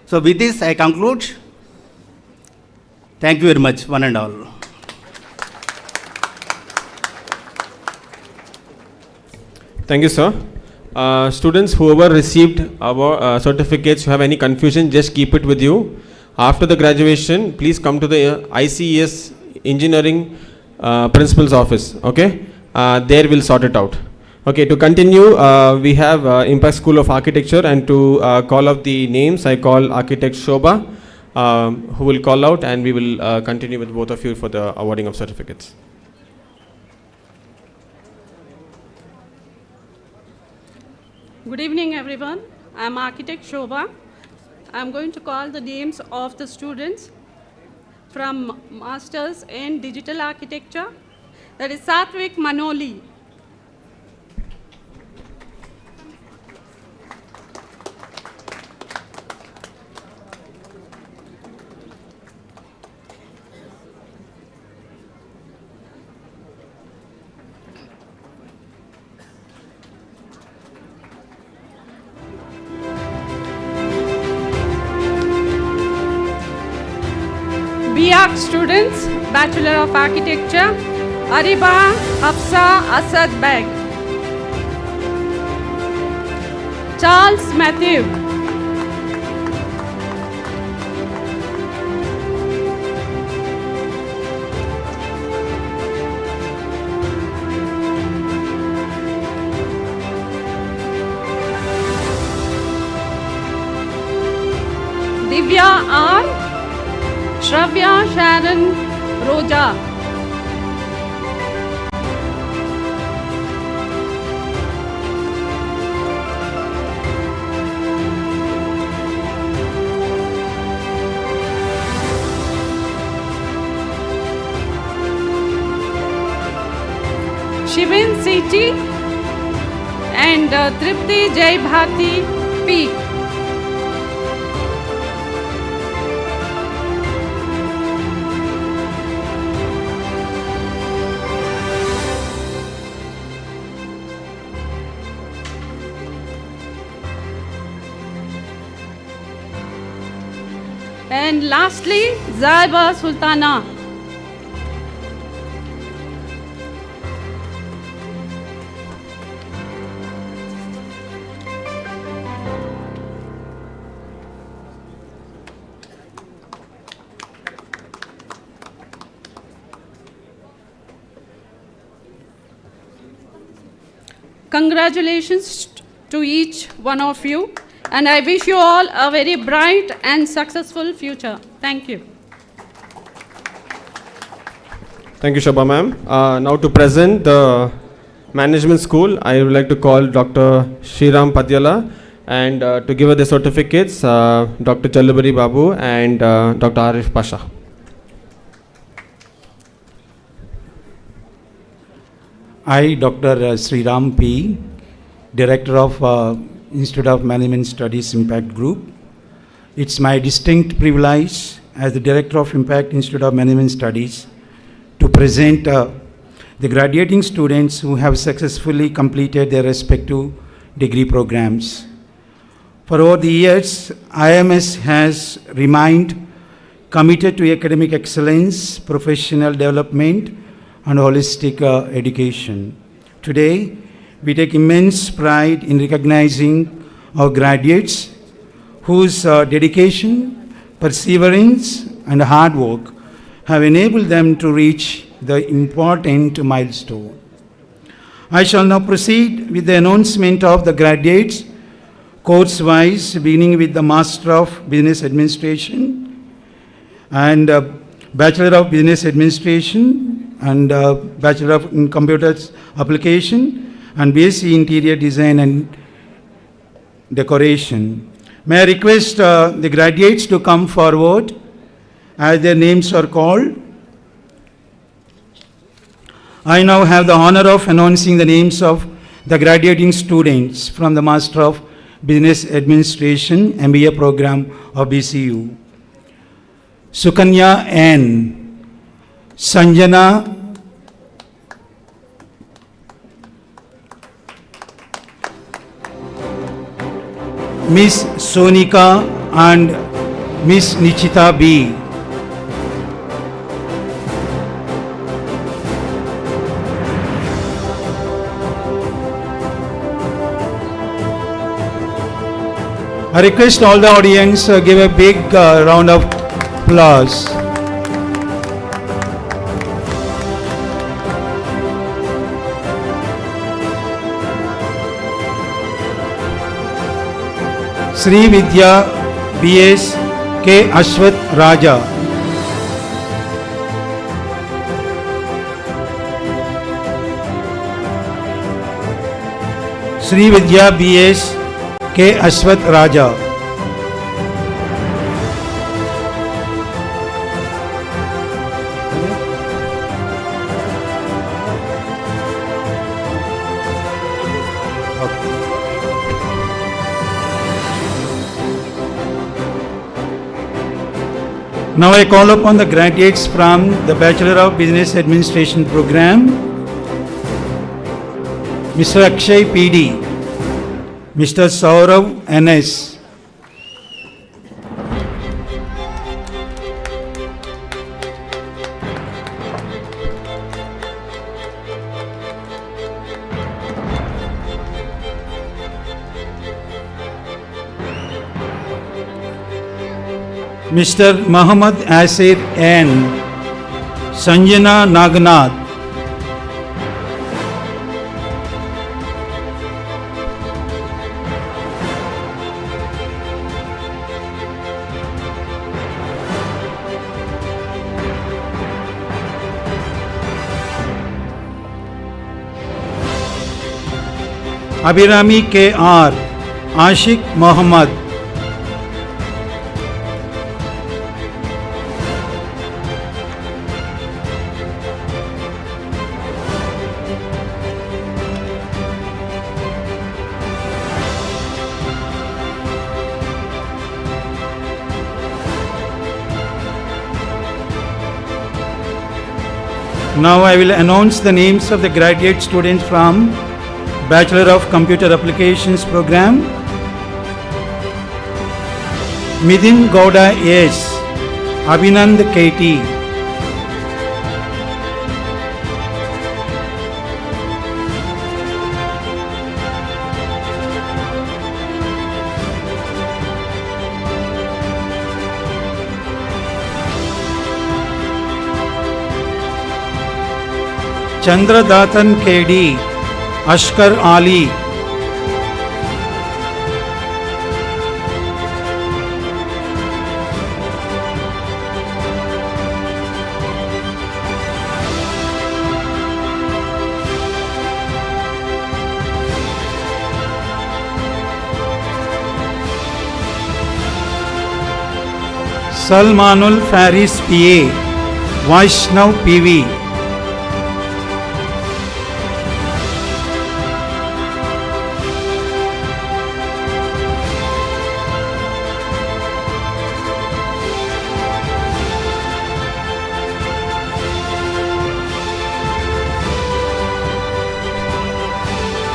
So with this, I conclude. Thank you very much, one and all. Thank you, sir. Students, whoever received our certificates, who have any confusion, just keep it with you. After the graduation, please come to the ICES Engineering Principal's office. Okay, there we'll sort it out. Okay, to continue, we have Impact School of Architecture, and to call out the names, I call Architect Shobha, who will call out, and we will continue with both of you for the awarding of certificates. Good evening, everyone. I am Architect Shobha. I am going to call the names of the students from Masters in Digital Architecture. That is Satvik Manoli. BArch students, Bachelor of Architecture, Ariba Hafsa Asad Beg. Charles Matthew. Divya R. Shravya Sharon Roja. Shivin Siti and Tripti Jai Bharti P. And lastly, Zaiba Sultana. Congratulations to each one of you, and I wish you all a very bright and successful future. Thank you. Thank you, Shobha ma'am. Now to present the management school, I would like to call Dr. Shriram Padyala, and to give her the certificates, Dr. Challabari Babu and Dr. Arif Pasha. I, Dr. Sriram P., Director of Institute of Management Studies Impact Group. It's my distinct privilege as the Director of Impact Institute of Management Studies to present the graduating students who have successfully completed their respective degree programs. For over the years, IMS has remained committed to academic excellence, professional development, and holistic education. Today, we take immense pride in recognizing our graduates whose dedication, perseverance, and hard work have enabled them to reach the important milestone. I shall now proceed with the announcement of the graduates course-wise, beginning with the Master of Business Administration and Bachelor of Business Administration and Bachelor of Computer Application and BSc Interior Design and Decoration. May I request the graduates to come forward as their names are called. I now have the honor of announcing the names of the graduating students from the Master of Business Administration MBA program of BCU. Sukanya N. Sanjana Miss Sonika and Miss Nichita B. I request all the audience give a big round of applause. Sri Vidya B.S. K. Ashwat Raja. Sri Vidya B.S. K. Ashwat Raja. Now I call upon the graduates from the Bachelor of Business Administration program, Mr. Akshay P.D., Mr. Saurav N.S., Mr. Muhammad Asir N., Sanjana Naganath, Abhirami K.R., Ashik Mohammed, Now I will announce the names of the graduate students from Bachelor of Computer Applications program. Midin Gowda S., Abhinand K.T., Chandradatan K.D., Ashkar Ali, Salmanul Faris P.A., Vaishnav P.V.,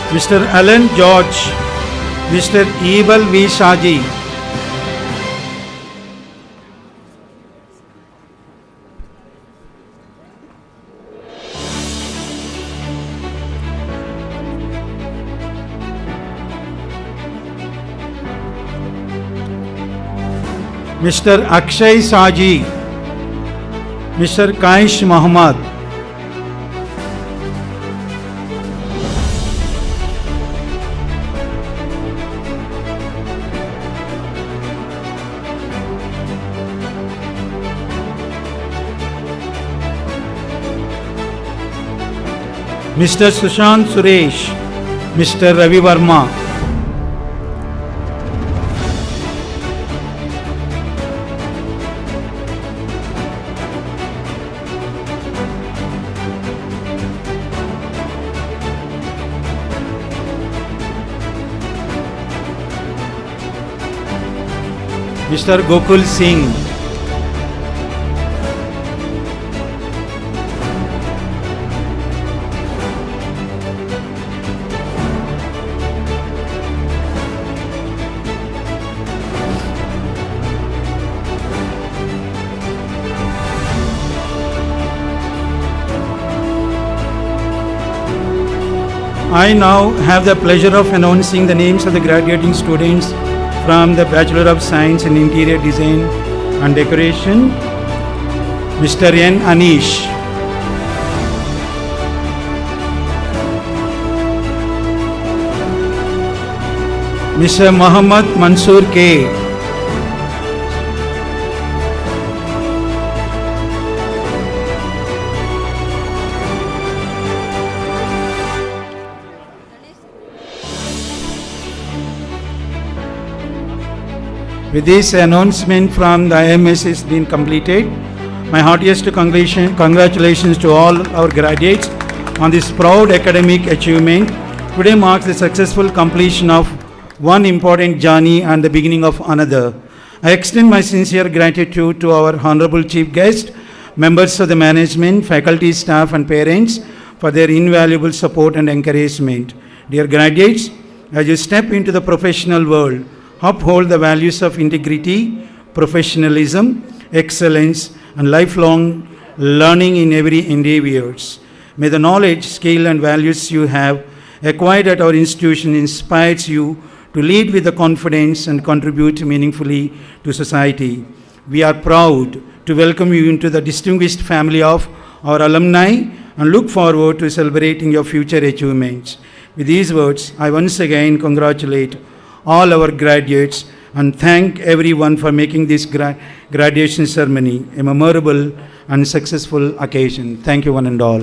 Mr. Alan George, Mr. Ebal V. Shaji, Mr. Akshay Saji, Mr. Kaish Muhammad, Mr. Sushant Suresh, Mr. Ravi Verma, Mr. Gokul Singh, I now have the pleasure of announcing the names of the graduating students from the Bachelor of Science in Interior Design and Decoration, Mr. N. Anish, Mr. Muhammad Mansoor K., With this announcement from the IMS has been completed, my heartiest congratulations to all our graduates on this proud academic achievement. Today marks the successful completion of one important journey and the beginning of another. I extend my sincere gratitude to our honorable chief guest, members of the management, faculty, staff and parents for their invaluable support and encouragement. Dear graduates, as you step into the professional world, uphold the values of integrity, professionalism, excellence, and lifelong learning in every endeavors. May the knowledge, skill, and values you have acquired at our institution inspires you to lead with the confidence and contribute meaningfully to society. We are proud to welcome you into the distinguished family of our alumni and look forward to celebrating your future achievements. With these words, I once again congratulate all our graduates and thank everyone for making this graduation ceremony a memorable and successful occasion. Thank you one and all.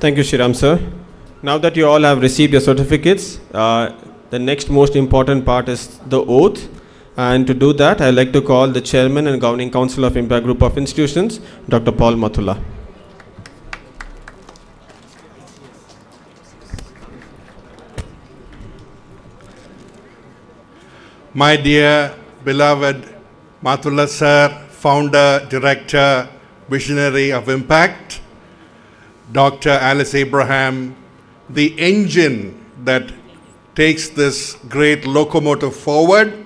Thank you, Shriram sir. Now that you all have received your certificates, the next most important part is the oath. And to do that, I'd like to call the Chairman and Governing Council of Impact Group of Institutions, Dr. Paul Mathula. My dear, beloved Mathula sir, founder, director, visionary of Impact, Dr. Alice Abraham, the engine that takes this great locomotive forward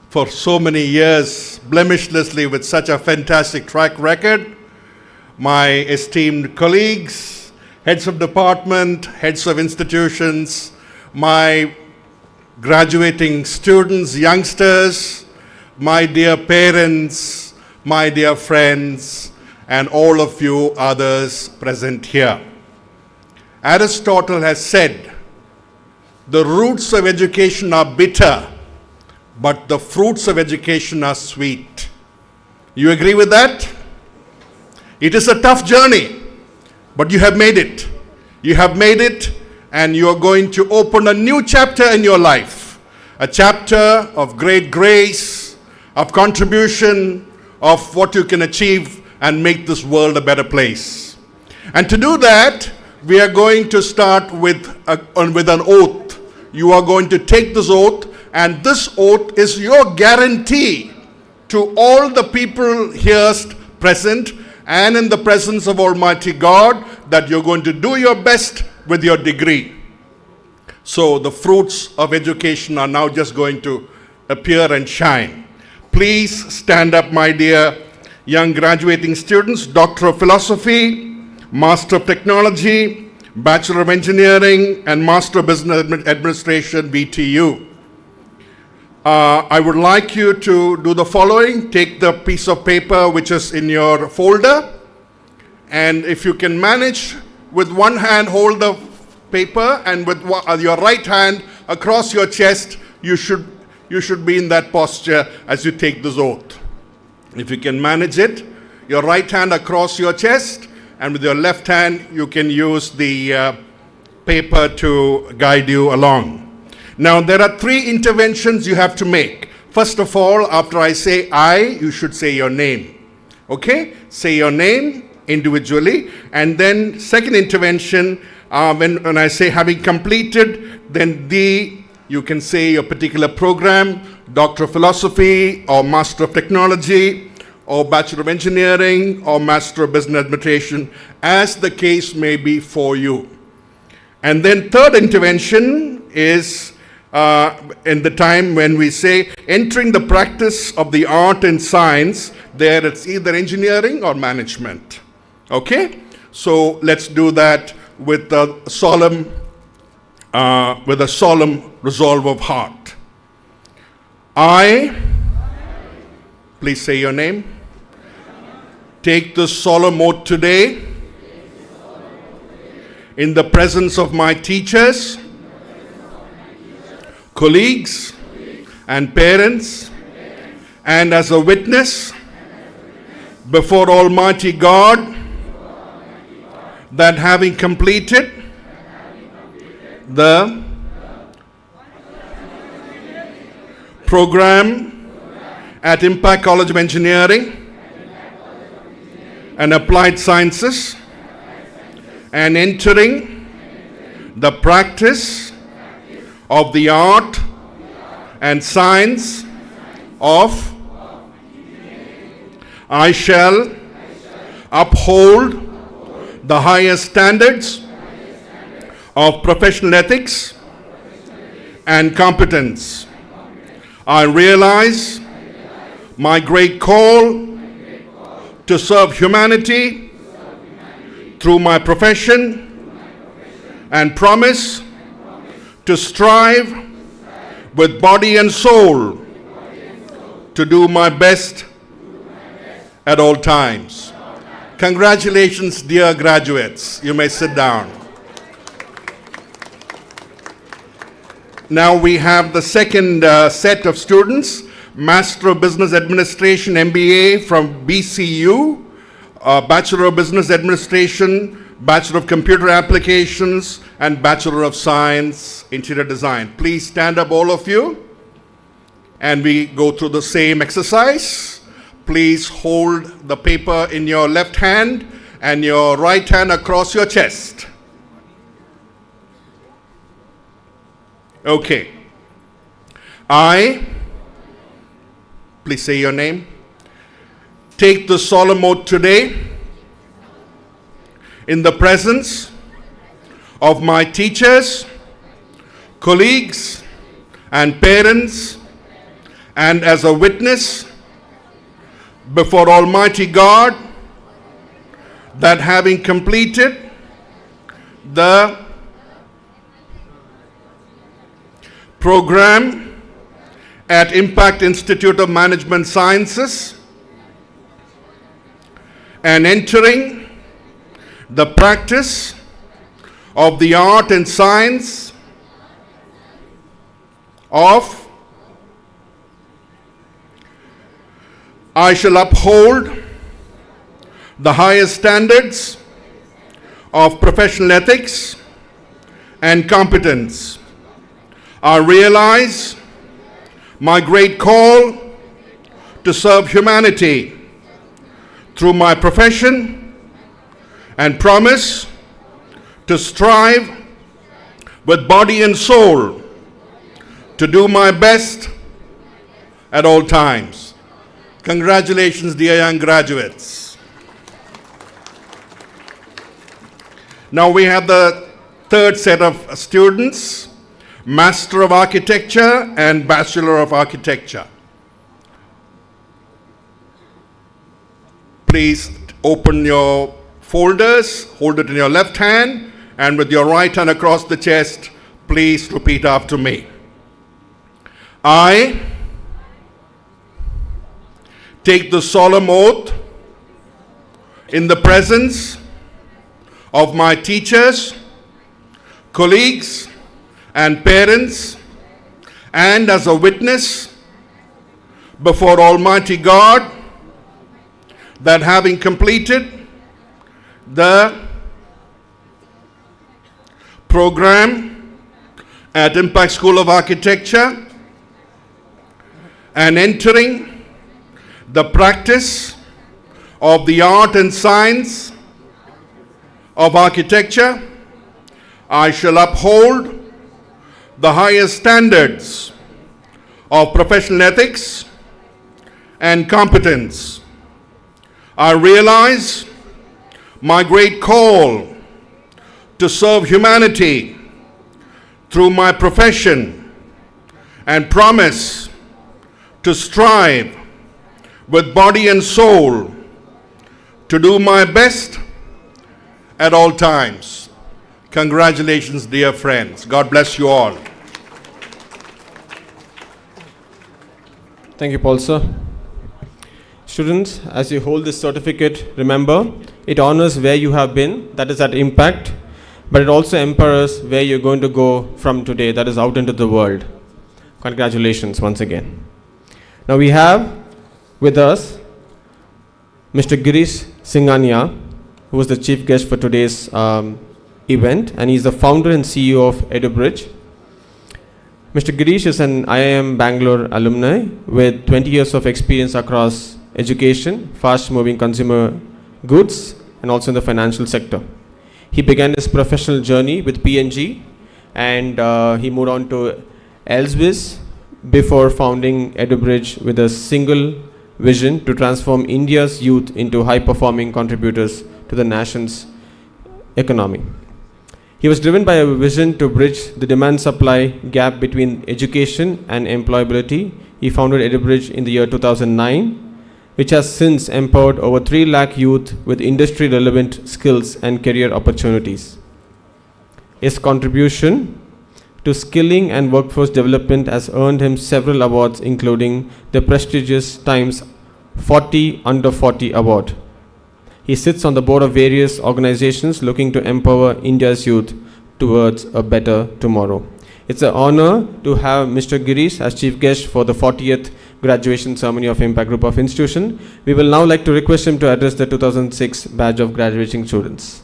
for so many years, blemishlessly with such a fantastic track record, my esteemed colleagues, heads of department, heads of institutions, my graduating students, youngsters, my dear parents, my dear friends, and all of you others present here. Aristotle has said, the roots of education are bitter, but the fruits of education are sweet. You agree with that? It is a tough journey, but you have made it. You have made it, and you are going to open a new chapter in your life, a chapter of great grace, of contribution, of what you can achieve and make this world a better place. And to do that, we are going to start with an oath. You are going to take this oath, and this oath is your guarantee to all the people here present and in the presence of Almighty God that you're going to do your best with your degree. So the fruits of education are now just going to appear and shine. Please stand up, my dear young graduating students. Doctor of Philosophy, Master of Technology, Bachelor of Engineering, and Master of Business Administration, BTU. I would like you to do the following. Take the piece of paper which is in your folder, and if you can manage, with one hand hold the paper, and with your right hand across your chest, you should be in that posture as you take this oath. If you can manage it, your right hand across your chest, and with your left hand you can use the paper to guide you along. Now there are 3 interventions you have to make. First of all, after I say I, you should say your name. Okay? Say your name individually, and then second intervention, when I say having completed, then you can say your particular program, Doctor of Philosophy, or Master of Technology, or Bachelor of Engineering, or Master of Business Administration, as the case may be for you. And then third intervention is in the time when we say entering the practice of the art and science. There it's either engineering or management. Okay? So let's do that with a solemn resolve of heart. I, please say your name, take this solemn oath today in the presence of my teachers, colleagues, and parents, and as a witness before Almighty God, that having completed the program at Impact College of Engineering and Applied Sciences, and entering the practice of the art and science of, I shall uphold the highest standards of professional ethics and competence. I realize my great call to serve humanity through my profession, and promise to strive with body and soul to do my best at all times. Congratulations, dear graduates. You may sit down. Now we have the second set of students, Master of Business Administration, MBA from BCU, Bachelor of Business Administration, Bachelor of Computer Applications, and Bachelor of Science, Interior Design. Please stand up, all of you, and we go through the same exercise. Please hold the paper in your left hand and your right hand across your chest. Okay. I, please say your name, take the solemn oath today in the presence of my teachers, colleagues, and parents, and as a witness before Almighty God, that having completed the program at Impact Institute of Management Sciences and entering the practice of the art and science of, I shall uphold the highest standards of professional ethics and competence. I realize my great call to serve humanity through my profession and promise to strive with body and soul to do my best at all times. Congratulations, dear young graduates. Now we have the third set of students, Master of Architecture and Bachelor of Architecture. Please open your folders, hold it in your left hand, and with your right hand across the chest, please repeat after me. I take the solemn oath in the presence of my teachers, colleagues, and parents, and as a witness before Almighty God, that having completed the program at Impact School of Architecture and entering the practice of the art and science of architecture, I shall uphold the highest standards of professional ethics and competence. I realize my great call to serve humanity through my profession and promise to strive with body and soul to do my best at all times. Congratulations, dear friends. God bless you all. Thank you, Paul, sir. Students, as you hold this certificate, remember, it honors where you have been, that is at Impact, but it also empowers where you're going to go from today, that is out into the world. Congratulations once again. Now we have with us Mr. Girish Singhania, who was the chief guest for today's event, and he's the founder and CEO of EduBridge. Mr. Girish is an IIM Bangalore alumni with 20 years of experience across education, fast-moving consumer goods, and also in the financial sector. He began his professional journey with P&G, and he moved on to Elswiss before founding EduBridge with a single vision to transform India's youth into high-performing contributors to the nation's economy. He was driven by a vision to bridge the demand-supply gap between education and employability. He founded EduBridge in the year 2009, which has since empowered over 3 lakh youth with industry-relevant skills and career opportunities. His contribution to skilling and workforce development has earned him several awards, including the prestigious Times 40 Under 40 Award. He sits on the board of various organizations looking to empower India's youth towards a better tomorrow. It's an honor to have Mr. Girish as chief guest for the 40th graduation ceremony of Impact Group of Institution. We will now like to request him to address the 2006 batch of graduating students.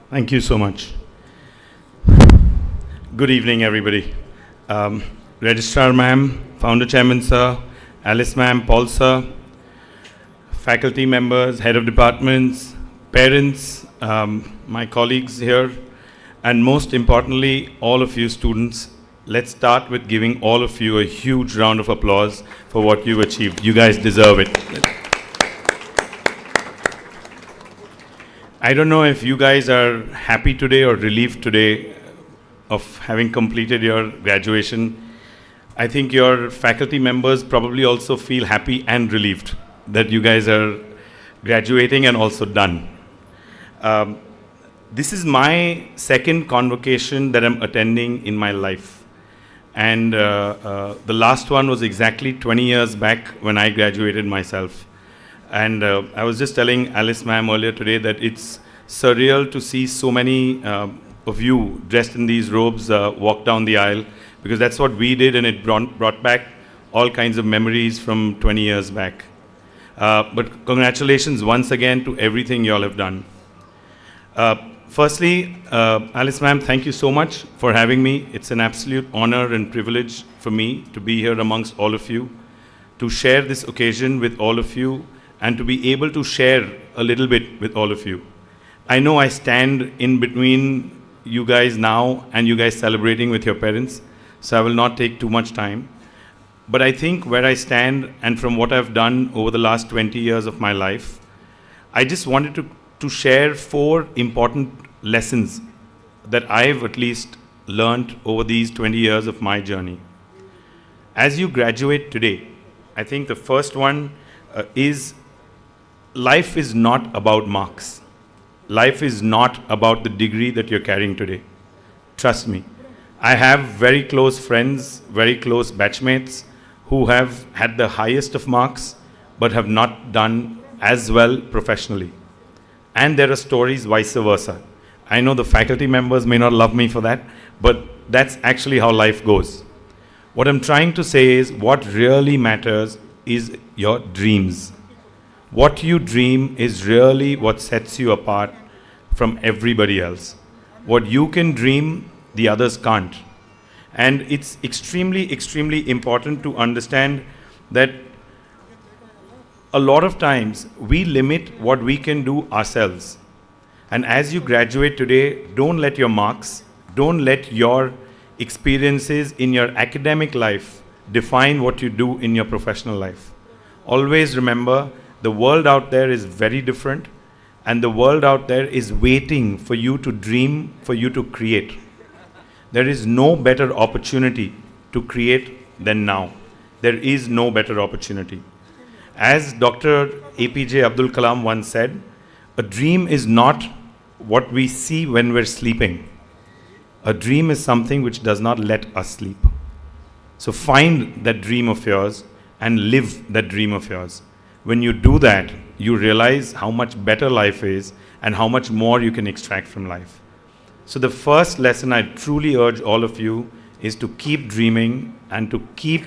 Thank you so much. Good evening, everybody. Registrar ma'am, founder chairman sir, Alice ma'am, Paul sir, faculty members, head of departments, parents, my colleagues here, and most importantly, all of you students. Let's start with giving all of you a huge round of applause for what you've achieved. You guys deserve it. I don't know if you guys are happy today or relieved today of having completed your graduation. I think your faculty members probably also feel happy and relieved that you guys are graduating and also done. This is my second convocation that I'm attending in my life. And the last one was exactly 20 years back when I graduated myself. And I was just telling Alice ma'am earlier today that it's surreal to see so many of you dressed in these robes walk down the aisle, because that's what we did, and it brought back all kinds of memories from 20 years back. But congratulations once again to everything you all have done. Firstly, Alice ma'am, thank you so much for having me. It's an absolute honor and privilege for me to be here amongst all of you, to share this occasion with all of you, and to be able to share a little bit with all of you. I know I stand in between you guys now and you guys celebrating with your parents, so I will not take too much time. But I think where I stand and from what I've done over the last 20 years of my life, I just wanted to share 4 important lessons that I've at least learned over these 20 years of my journey. As you graduate today, I think the first one is life is not about marks. Life is not about the degree that you're carrying today. Trust me. I have very close friends, very close batchmates who have had the highest of marks but have not done as well professionally. And there are stories vice versa. I know the faculty members may not love me for that, but that's actually how life goes. What I'm trying to say is what really matters is your dreams. What you dream is really what sets you apart from everybody else. What you can dream, the others can't. And it's extremely, extremely important to understand that a lot of times we limit what we can do ourselves. And as you graduate today, don't let your marks, don't let your experiences in your academic life define what you do in your professional life. Always remember, the world out there is very different, and the world out there is waiting for you to dream, for you to create. There is no better opportunity to create than now. There is no better opportunity. As Dr. APJ Abdul Kalam once said, a dream is not what we see when we're sleeping. A dream is something which does not let us sleep. So find that dream of yours and live that dream of yours. When you do that, you realize how much better life is and how much more you can extract from life. So the first lesson I truly urge all of you is to keep dreaming and to keep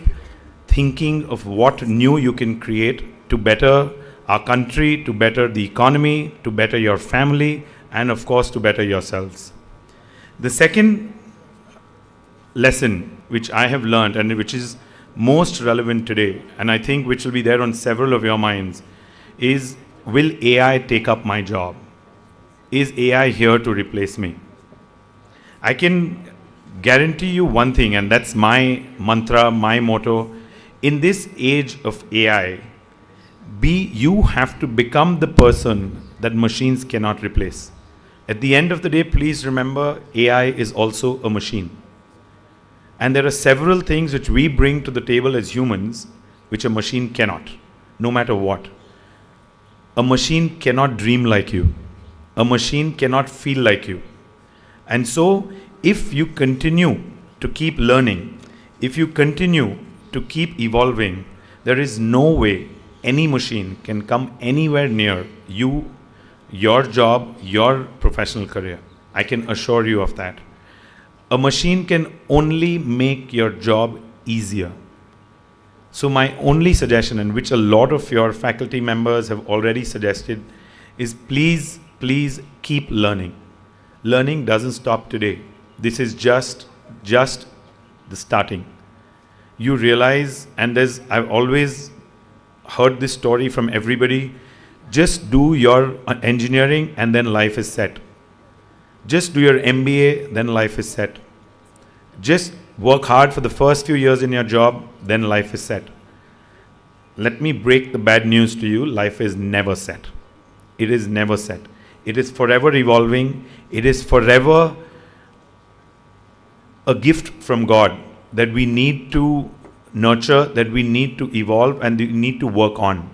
thinking of what new you can create to better our country, to better the economy, to better your family, and of course to better yourselves. The second lesson which I have learned and which is most relevant today, and I think which will be there on several of your minds, is will AI take up my job? Is AI here to replace me? I can guarantee you one thing, and that's my mantra, my motto. In this age of AI, you have to become the person that machines cannot replace. At the end of the day, please remember, AI is also a machine. And there are several things which we bring to the table as humans, which a machine cannot, no matter what. A machine cannot dream like you. A machine cannot feel like you. And so, if you continue to keep learning, if you continue to keep evolving, there is no way any machine can come anywhere near you, your job, your professional career. I can assure you of that. A machine can only make your job easier. So my only suggestion, and which a lot of your faculty members have already suggested, is please keep learning. Learning doesn't stop today. This is just the starting. You realize, and I've always heard this story from everybody, just do your engineering and then life is set. Just do your MBA, then life is set. Just work hard for the first few years in your job, then life is set. Let me break the bad news to you. Life is never set. It is never set. It is forever evolving. It is forever a gift from God that we need to nurture, that we need to evolve, and we need to work on.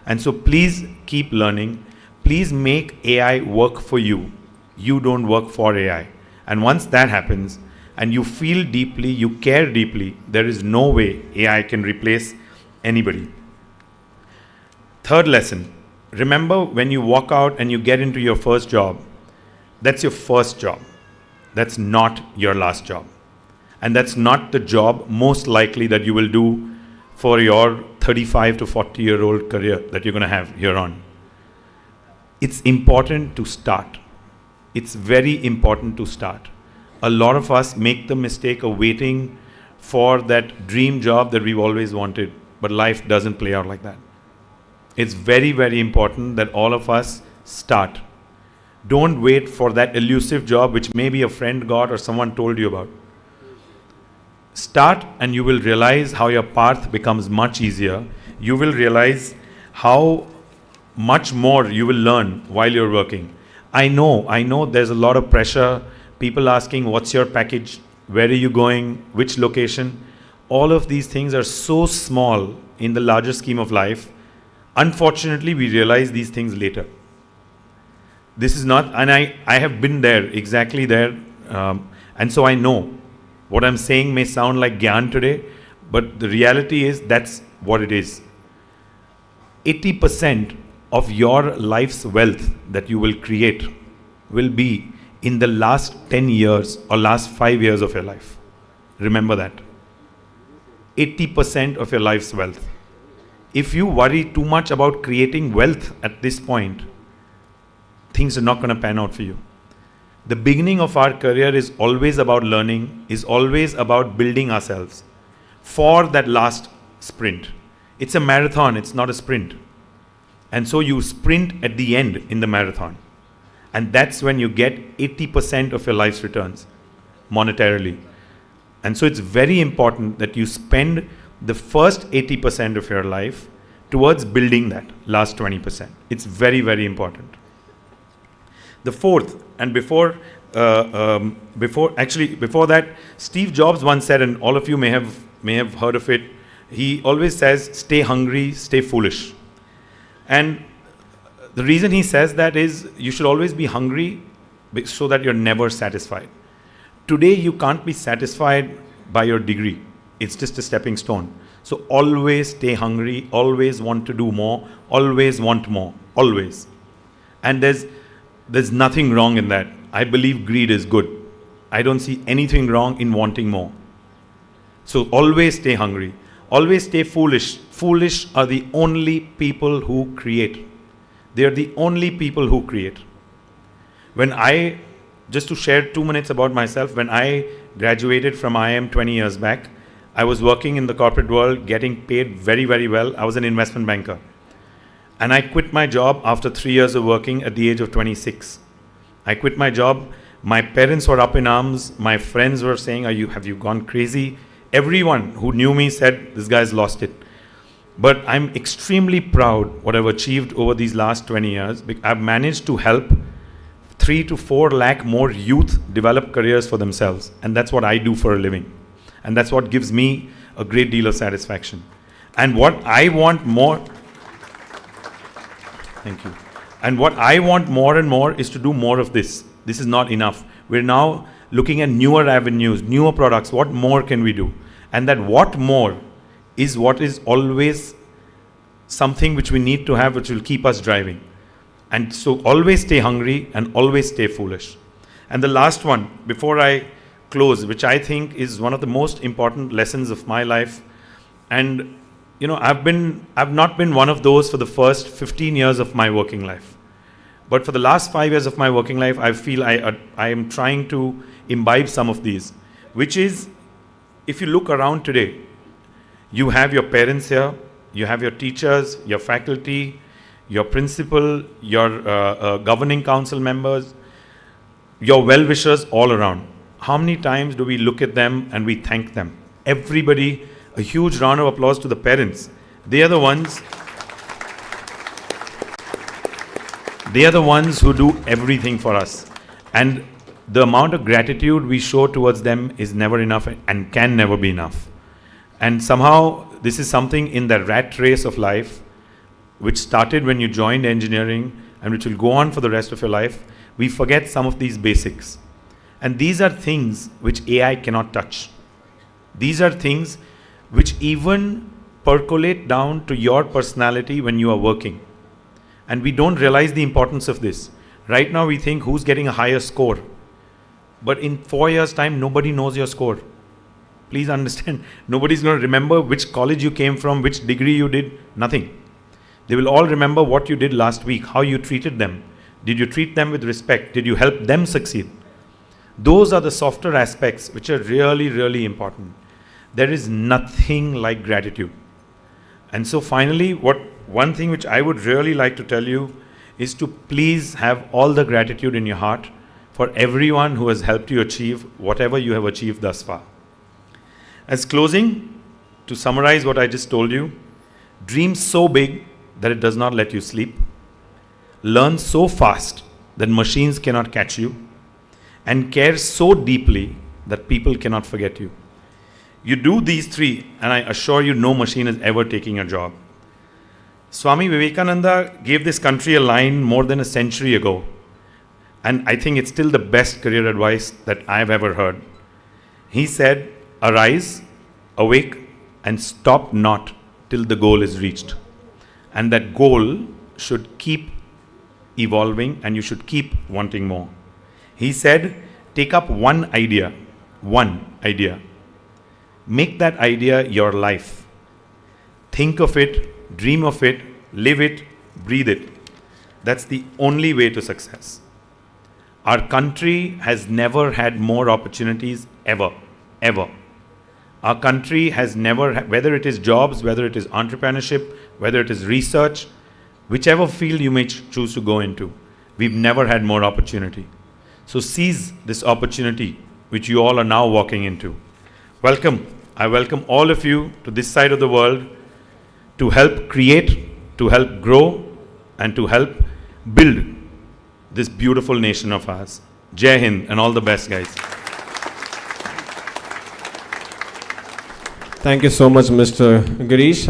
And so please keep learning. Please make AI work for you. You don't work for AI. And once that happens, and you feel deeply, you care deeply, there is no way AI can replace anybody. Third lesson, remember when you walk out and you get into your first job, that's your first job. That's not your last job. And that's not the job most likely that you will do for your 35 to 40-year-old career that you're going to have here on. It's important to start. It's very important to start. A lot of us make the mistake of waiting for that dream job that we've always wanted, but life doesn't play out like that. It's very, very important that all of us start. Don't wait for that elusive job which maybe a friend got or someone told you about. Start and you will realize how your path becomes much easier. You will realize how much more you will learn while you're working. I know there's a lot of pressure. People asking, what's your package? Where are you going? Which location? All of these things are so small in the larger scheme of life. Unfortunately, we realize these things later. This is not, and I have been there, exactly there. And so I know what I'm saying may sound like Gyan today, but the reality is that's what it is. 80% of your life's wealth that you will create will be in the last 10 years or last 5 years of your life. Remember that. 80% of your life's wealth. If you worry too much about creating wealth at this point, things are not going to pan out for you. The beginning of our career is always about learning, is always about building ourselves for that last sprint. It's a marathon, it's not a sprint. And so you sprint at the end in the marathon. And that's when you get 80% of your life's returns monetarily. And so it's very important that you spend the first 80% of your life towards building that last 20%. It's very, very important. The fourth, and before that, Steve Jobs once said, and all of you may have heard of it, he always says, stay hungry, stay foolish. And the reason he says that is you should always be hungry so that you're never satisfied. Today you can't be satisfied by your degree. It's just a stepping stone. So always stay hungry, always want to do more, always want more, always. And there's nothing wrong in that. I believe greed is good. I don't see anything wrong in wanting more. So always stay hungry. Always stay foolish. Foolish are the only people who create. They are the only people who create. Just to share 2 minutes about myself, when I graduated from IIM 20 years back, I was working in the corporate world, getting paid very, very well. I was an investment banker. And I quit my job after 3 years of working at the age of 26. I quit my job. My parents were up in arms. My friends were saying, have you gone crazy? Everyone who knew me said, this guy's lost it. But I'm extremely proud what I've achieved over these last 20 years. I've managed to help 3 to 4 lakh more youth develop careers for themselves. And that's what I do for a living. And that's what gives me a great deal of satisfaction. And what I want more... Thank you. And what I want more and more is to do more of this. This is not enough. We're now looking at newer avenues, newer products. What more can we do? And that what more is what is always something which we need to have, which will keep us driving. And so always stay hungry and always stay foolish. And the last one, before I close, which I think is one of the most important lessons of my life. And I've not been one of those for the first 15 years of my working life. But for the last 5 years of my working life, I feel I am trying to imbibe some of these, which is, if you look around today, you have your parents here, you have your teachers, your faculty, your principal, your governing council members, your well-wishers all around. How many times do we look at them and we thank them? Everybody, a huge round of applause to the parents. They are the ones who do everything for us. And the amount of gratitude we show towards them is never enough and can never be enough. And somehow this is something in the rat race of life, which started when you joined engineering and which will go on for the rest of your life. We forget some of these basics. And these are things which AI cannot touch. These are things which even percolate down to your personality when you are working. And we don't realize the importance of this. Right now we think who's getting a higher score. But in 4 years' time, nobody knows your score. Please understand, nobody's going to remember which college you came from, which degree you did, nothing. They will all remember what you did last week, how you treated them. Did you treat them with respect? Did you help them succeed? Those are the softer aspects which are really, really important. There is nothing like gratitude. And so finally, one thing which I would really like to tell you is to please have all the gratitude in your heart for everyone who has helped you achieve whatever you have achieved thus far. As closing, to summarize what I just told you, dream so big that it does not let you sleep. Learn so fast that machines cannot catch you. And care so deeply that people cannot forget you. You do these three, and I assure you no machine is ever taking your job. Swami Vivekananda gave this country a line more than a century ago, and I think it's still the best career advice that I've ever heard. He said, arise, awake, and stop not till the goal is reached. And that goal should keep evolving, and you should keep wanting more. He said, take up one idea. Make that idea your life. Think of it, dream of it, live it, breathe it. That's the only way to success. Our country has never had more opportunities ever. Our country has never, whether it is jobs, whether it is entrepreneurship, whether it is research, whichever field you may choose to go into, we've never had more opportunity. So seize this opportunity which you all are now walking into. Welcome. I welcome all of you to this side of the world to help create, to help grow, and to help build this beautiful nation of ours. Jai Hind and all the best, guys. Thank you so much, Mr. Girish.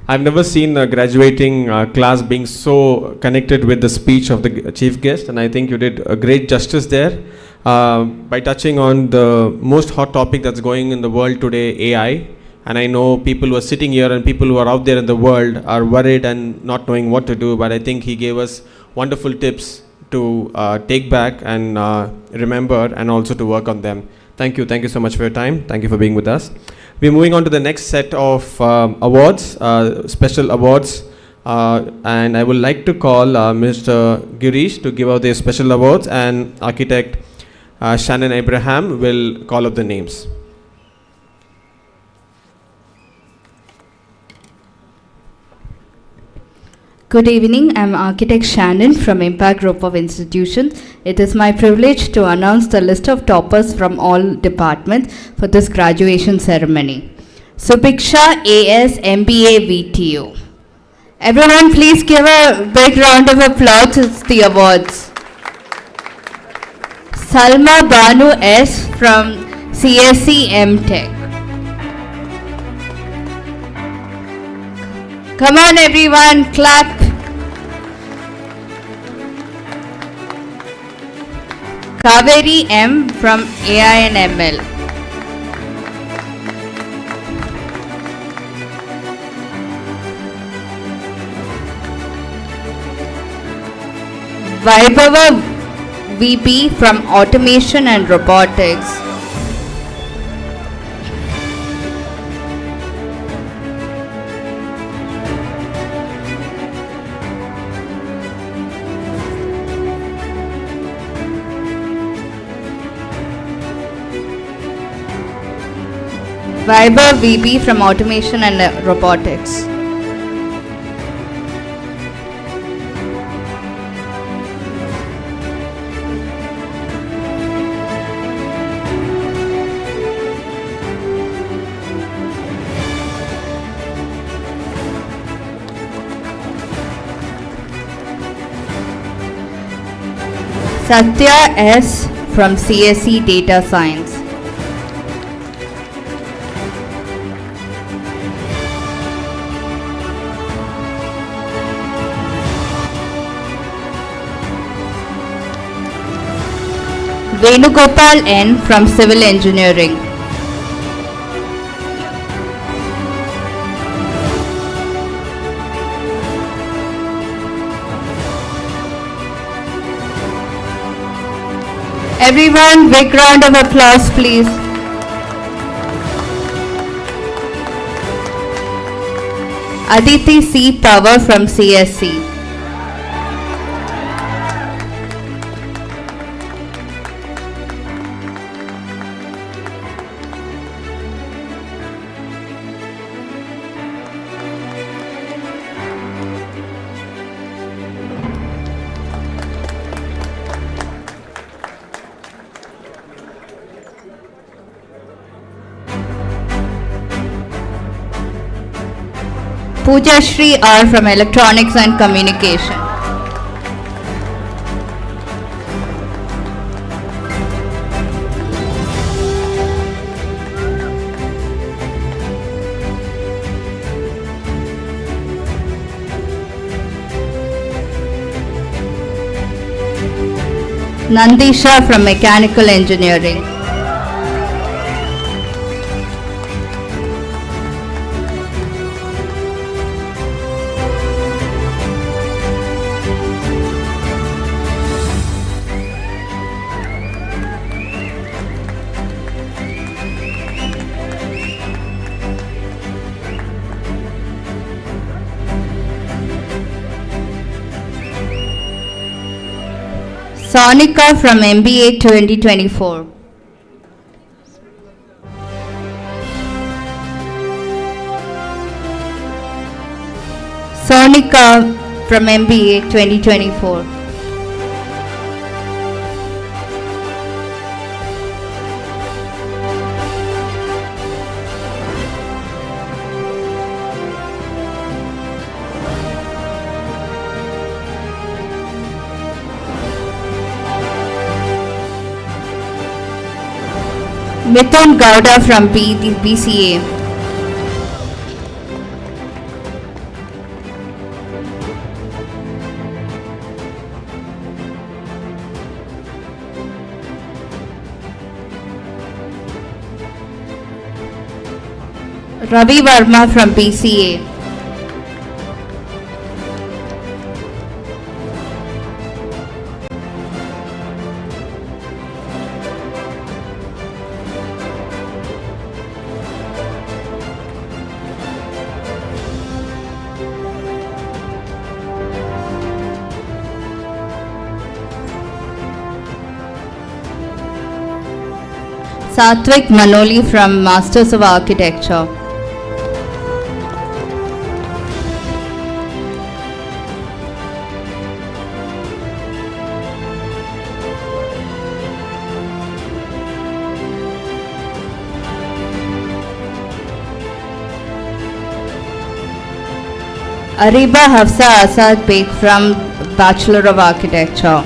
I've never seen a graduating class being so connected with the speech of the chief guest, and I think you did a great justice there by touching on the most hot topic that's going in the world today, AI. And I know people who are sitting here and people who are out there in the world are worried and not knowing what to do, but I think he gave us wonderful tips to take back and remember, and also to work on them. Thank you so much for your time. Thank you for being with us. We're moving on to the next set of awards, special awards, and I would like to call Mr. Girish to give out the special awards, and architect Shannon Abraham will call up the names. Good evening, I'm Architect Shannon from Impact Group of Institutions. It is my privilege to announce the list of toppers from all departments for this graduation ceremony. Subiksha AS MBA VTU. Everyone please give a big round of applause to the awards. Salma Banu S from CSC MTech. Come on everyone, clap. Kaveri M from AI and ML. Vaibhava VP from Automation and Robotics. Vaibhav VP from Automation and Robotics. Satya S from CSE Data Science. Venugopal N from Civil Engineering. Everyone, big round of applause, please. Aditi C. Power from CSC. Pooja Shri R from Electronics and Communication. Nandisha from Mechanical Engineering. Sonika from MBA 2024. Sonika from MBA 2024. Mithun Gowda from BCA. Ravi Verma from BCA. Satvik Manoli from Masters of Architecture. Ariba Hafsa Asad Beg from Bachelor of Architecture.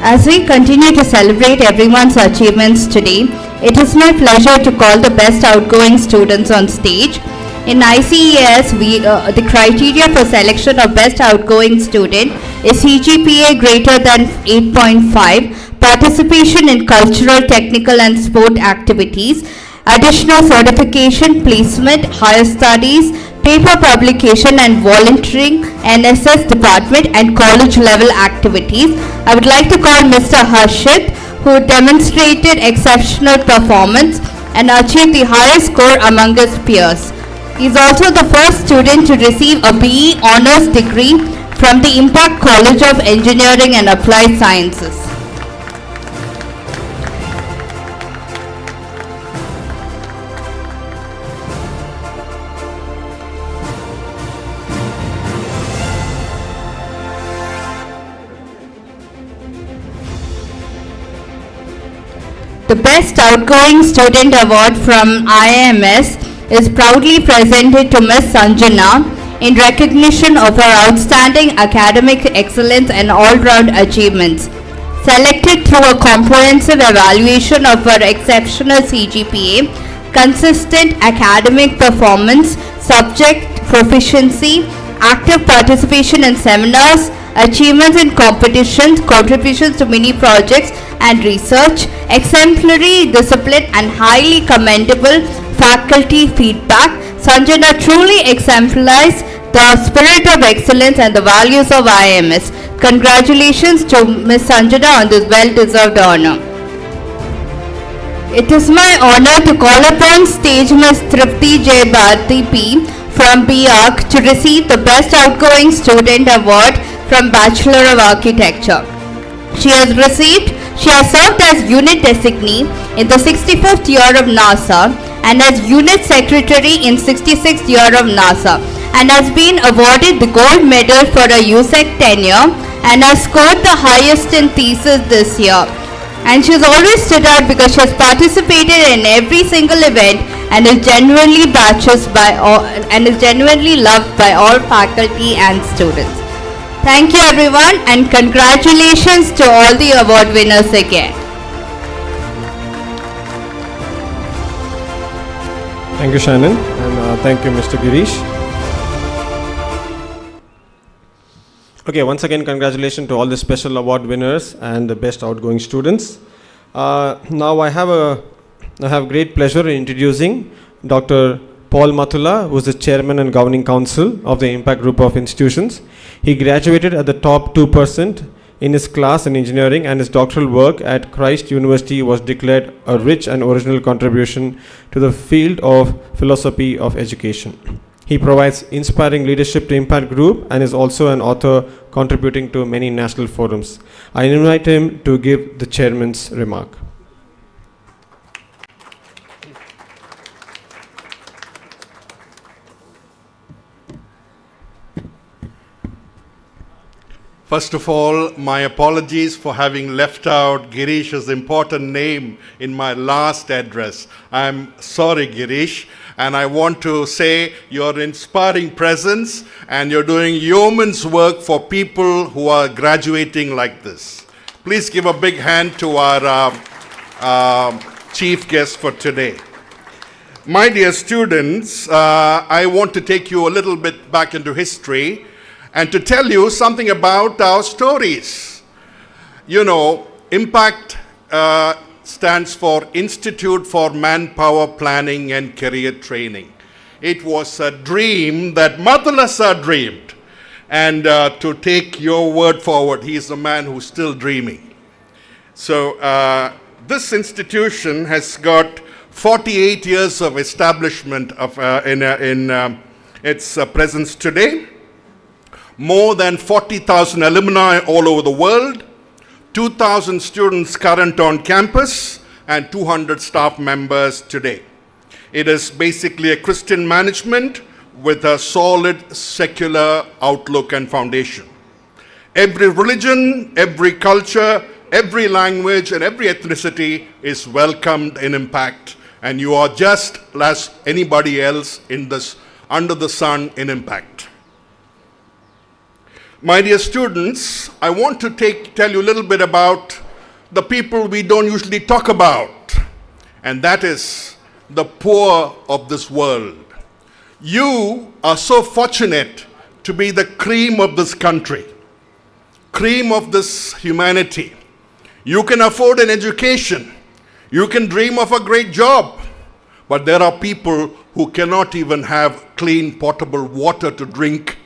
As we continue to celebrate everyone's achievements today, it is my pleasure to call the best outgoing students on stage. In ICES, the criteria for selection of best outgoing student is CGPA greater than 8.5, participation in cultural, technical and sport activities, additional certification, placement, higher studies, paper publication and volunteering, NSS department and college level activities. I would like to call Mr. Harshit, who demonstrated exceptional performance and achieved the highest score among his peers. He is also the first student to receive a BE Honours degree from the Impact College of Engineering and Applied Sciences. The Best Outgoing Student Award from IIMS is proudly presented to Ms. Sanjana in recognition of her outstanding academic excellence and all-round achievements. Selected through a comprehensive evaluation of her exceptional CGPA, consistent academic performance, subject proficiency, active participation in seminars, achievements in competitions, contributions to mini projects and research, exemplary discipline and highly commendable faculty feedback, Sanjana truly exemplifies the spirit of excellence and the values of IIMS. Congratulations to Ms. Sanjana on this well-deserved honor. It is my honor to call upon stage Ms. Tripti J. Bharti P. from BARC to receive the Best Outgoing Student Award from Bachelor of Architecture. She has served as unit designee in the 65th year of NASA and as Unit Secretary in 66th year of NASA, and has been awarded the gold medal for her USEC tenure and has scored the highest in thesis this year. And she's always stood out because she has participated in every single event and is genuinely loved by all faculty and students. Thank you everyone, and congratulations to all the award winners again. Thank you, Shannon, and thank you, Mr. Girish. Okay, once again, congratulations to all the special award winners and the best outgoing students. Now I have great pleasure in introducing Dr. Paul Mathula, who is the Chairman and Governing Council of the Impact Group of Institutions. He graduated at the top 2% in his class in engineering, and his doctoral work at Christ University was declared a rich and original contribution to the field of philosophy of education. He provides inspiring leadership to Impact Group and is also an author contributing to many national forums. I invite him to give the chairman's remark. First of all, my apologies for having left out Girish's important name in my last address. I'm sorry, Girish. And I want to say you're inspiring presence and you're doing yeoman's work for people who are graduating like this. Please give a big hand to our chief guest for today. My dear students, I want to take you a little bit back into history and to tell you something about our stories. You know, IMPACT stands for Institute for Manpower Planning and Career Training. It was a dream that Mathula sir dreamed. And to take your word forward, he is a man who's still dreaming. So this institution has got 48 years of establishment in its presence today. More than 40,000 alumni all over the world, 2,000 students current on campus, and 200 staff members today. It is basically a Christian management with a solid secular outlook and foundation. Every religion, every culture, every language, and every ethnicity is welcomed in Impact, and you are just as anybody else in this under the sun in Impact. My dear students, I want to tell you a little bit about the people we don't usually talk about, and that is the poor of this world. You are so fortunate to be the cream of this country, cream of this humanity. You can afford an education, you can dream of a great job, but there are people who cannot even have clean potable water to drink.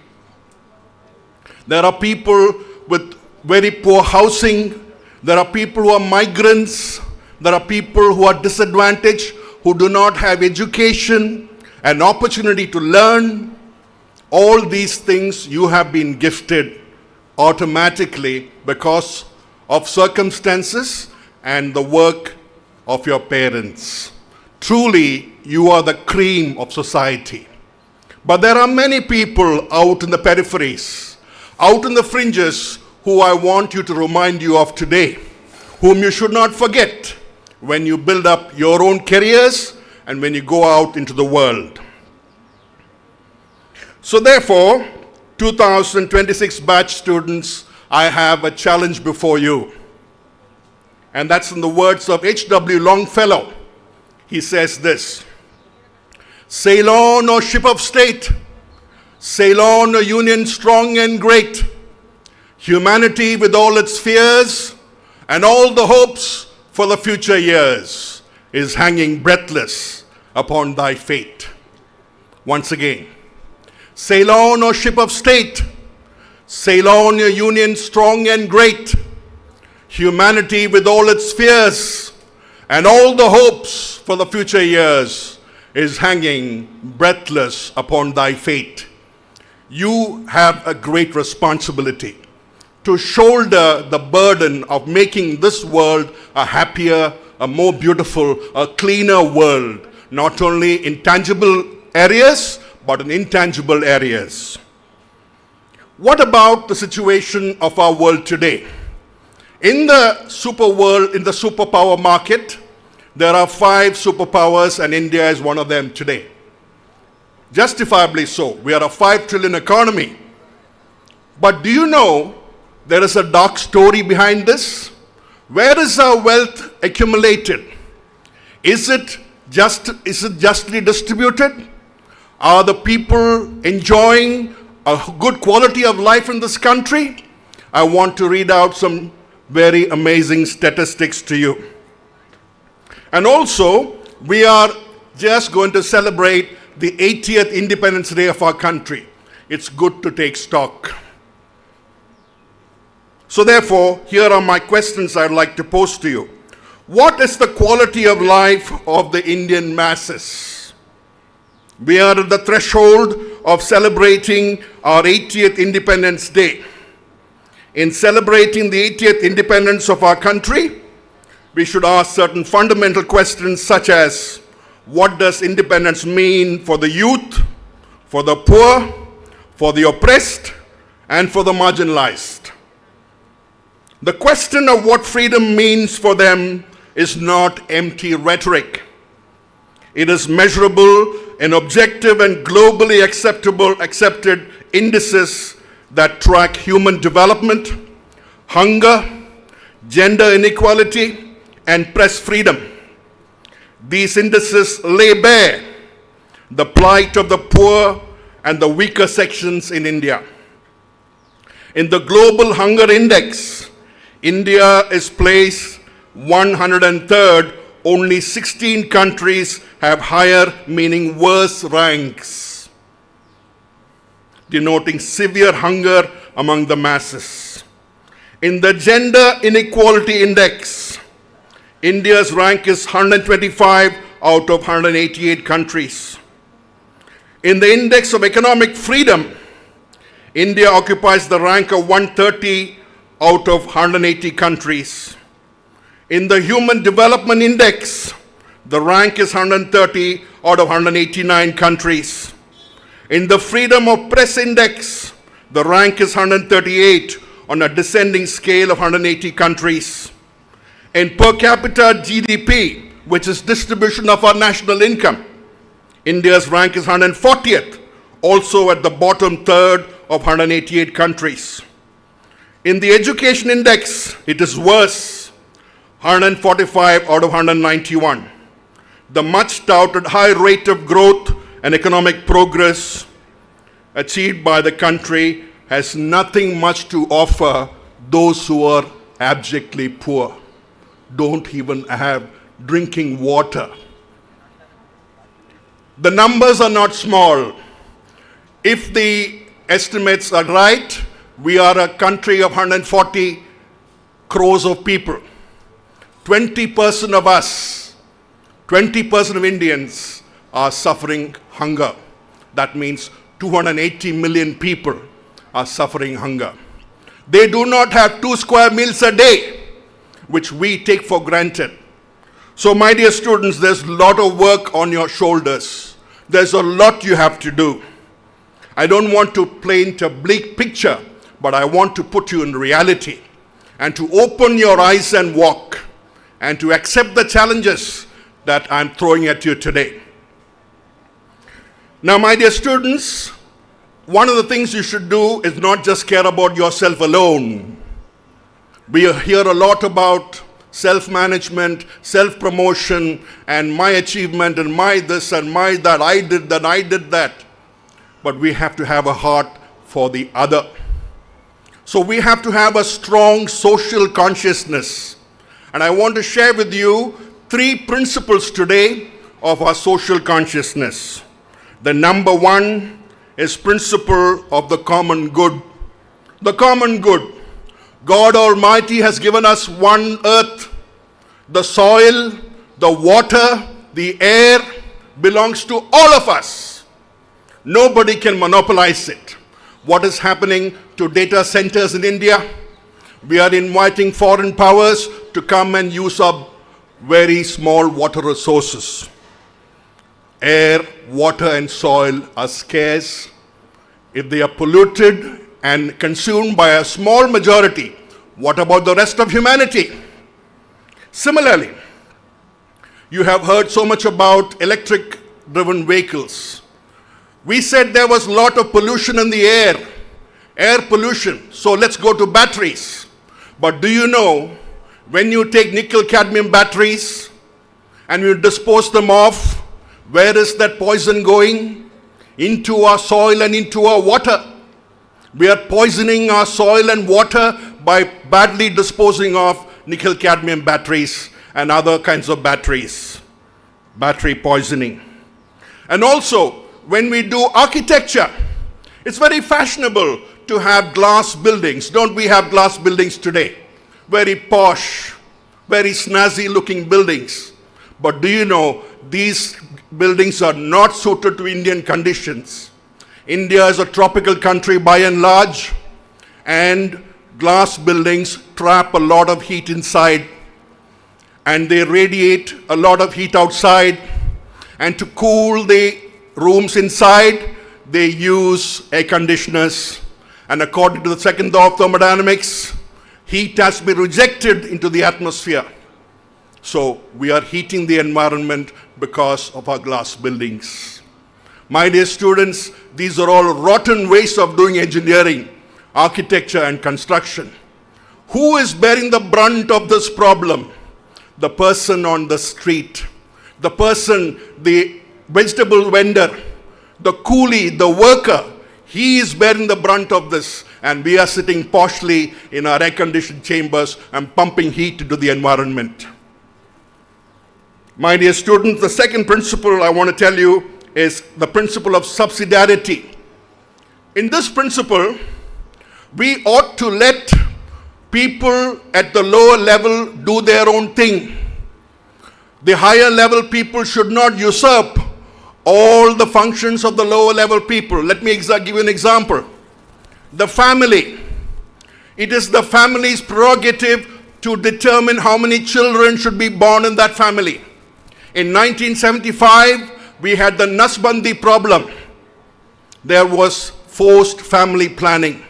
There are people with very poor housing. There are people who are migrants. There are people who are disadvantaged, who do not have education, an opportunity to learn. All these things you have been gifted automatically because of circumstances and the work of your parents. Truly, you are the cream of society. But there are many people out in the peripheries, out in the fringes, who I want you to remind you of today, whom you should not forget when you build up your own careers and when you go out into the world. So therefore, 2026 batch students, I have a challenge before you. And that's in the words of H.W. Longfellow. He says this: "Sail on, O ship of state, sail on, a union strong and great. Humanity with all its fears and all the hopes for the future years is hanging breathless upon thy fate." Once again, sail on, O ship of state, sail on, a union strong and great. Humanity with all its fears and all the hopes for the future years is hanging breathless upon thy fate. You have a great responsibility to shoulder the burden of making this world a happier, a more beautiful, a cleaner world, not only in tangible areas, but in intangible areas. What about the situation of our world today? In the superpower market, there are 5 superpowers and India is one of them today. Justifiably so. We are a 5 trillion economy. But do you know there is a dark story behind this? Where is our wealth accumulated? Is it justly distributed? Are the people enjoying a good quality of life in this country? I want to read out some very amazing statistics to you. And also, we are just going to celebrate the 80th Independence Day of our country. It's good to take stock. So therefore, here are my questions I'd like to pose to you. What is the quality of life of the Indian masses? We are at the threshold of celebrating our 80th Independence Day. In celebrating the 80th independence of our country, we should ask certain fundamental questions such as, what does independence mean for the youth, for the poor, for the oppressed, and for the marginalized? The question of what freedom means for them is not empty rhetoric. It is measurable in objective and globally accepted indices that track human development, hunger, gender inequality, and press freedom. These indices lay bare the plight of the poor and the weaker sections in India. In the Global Hunger Index, India is placed 103rd. Only 16 countries have higher, meaning worse ranks, denoting severe hunger among the masses. In the Gender Inequality Index, India's rank is 125 out of 188 countries. In the Index of Economic Freedom, India occupies the rank of 130 out of 180 countries. In the Human Development Index, the rank is 130 out of 189 countries. In the Freedom of Press Index, the rank is 138 on a descending scale of 180 countries. In per capita GDP, which is distribution of our national income, India's rank is 140th, also at the bottom third of 188 countries. In the Education Index, it is worse, 145 out of 191. The much touted high rate of growth and economic progress achieved by the country has nothing much to offer those who are abjectly poor, don't even have drinking water. The numbers are not small. If the estimates are right, we are a country of 140 crores of people. 20% of us, 20% of Indians are suffering hunger. That means 280 million people are suffering hunger. They do not have 2 square meals a day, which we take for granted. So my dear students, there's a lot of work on your shoulders. There's a lot you have to do. I don't want to paint a bleak picture, but I want to put you in reality and to open your eyes and walk and to accept the challenges that I'm throwing at you today. Now, my dear students, one of the things you should do is not just care about yourself alone. We hear a lot about self-management, self-promotion, and my achievement, and my this, and my that, I did that. But we have to have a heart for the other. So we have to have a strong social consciousness. And I want to share with you 3 principles today of our social consciousness. The number 1 is principle of the common good. The common good. God Almighty has given us one earth. The soil, the water, the air belongs to all of us. Nobody can monopolize it. What is happening to data centers in India? We are inviting foreign powers to come and use our very small water resources. air, water, and soil are scarce. If they are polluted and consumed by a small majority, what about the rest of humanity? Similarly, you have heard so much about electric-driven vehicles. We said there was a lot of pollution in the air pollution, so let's go to batteries. But do you know, when you take nickel-cadmium batteries and you dispose them off, where is that poison going? Into our soil and into our water. We are poisoning our soil and water by badly disposing of nickel-cadmium batteries and other kinds of batteries. Battery poisoning. And also, when we do architecture, it's very fashionable to have glass buildings. Don't we have glass buildings today? Very posh, very snazzy looking buildings. But do you know, these buildings are not suited to Indian conditions. India is a tropical country by and large, and glass buildings trap a lot of heat inside, and they radiate a lot of heat outside. And to cool the rooms inside, they use air conditioners. And according to the second law of thermodynamics, heat has been rejected into the atmosphere. So we are heating the environment because of our glass buildings. My dear students, these are all rotten ways of doing engineering, architecture, and construction. Who is bearing the brunt of this problem? The person on the street, the person, the vegetable vendor, the coolie, the worker. He is bearing the brunt of this, and we are sitting poshly in our air-conditioned chambers and pumping heat into the environment. My dear students, the second principle I want to tell you is the principle of subsidiarity. In this principle, we ought to let people at the lower level do their own thing. The higher level people should not usurp all the functions of the lower level people. Let me give you an example. The family. It is the family's prerogative to determine how many children should be born in that family. In 1975, we had the Nasbandi problem. There was forced family planning.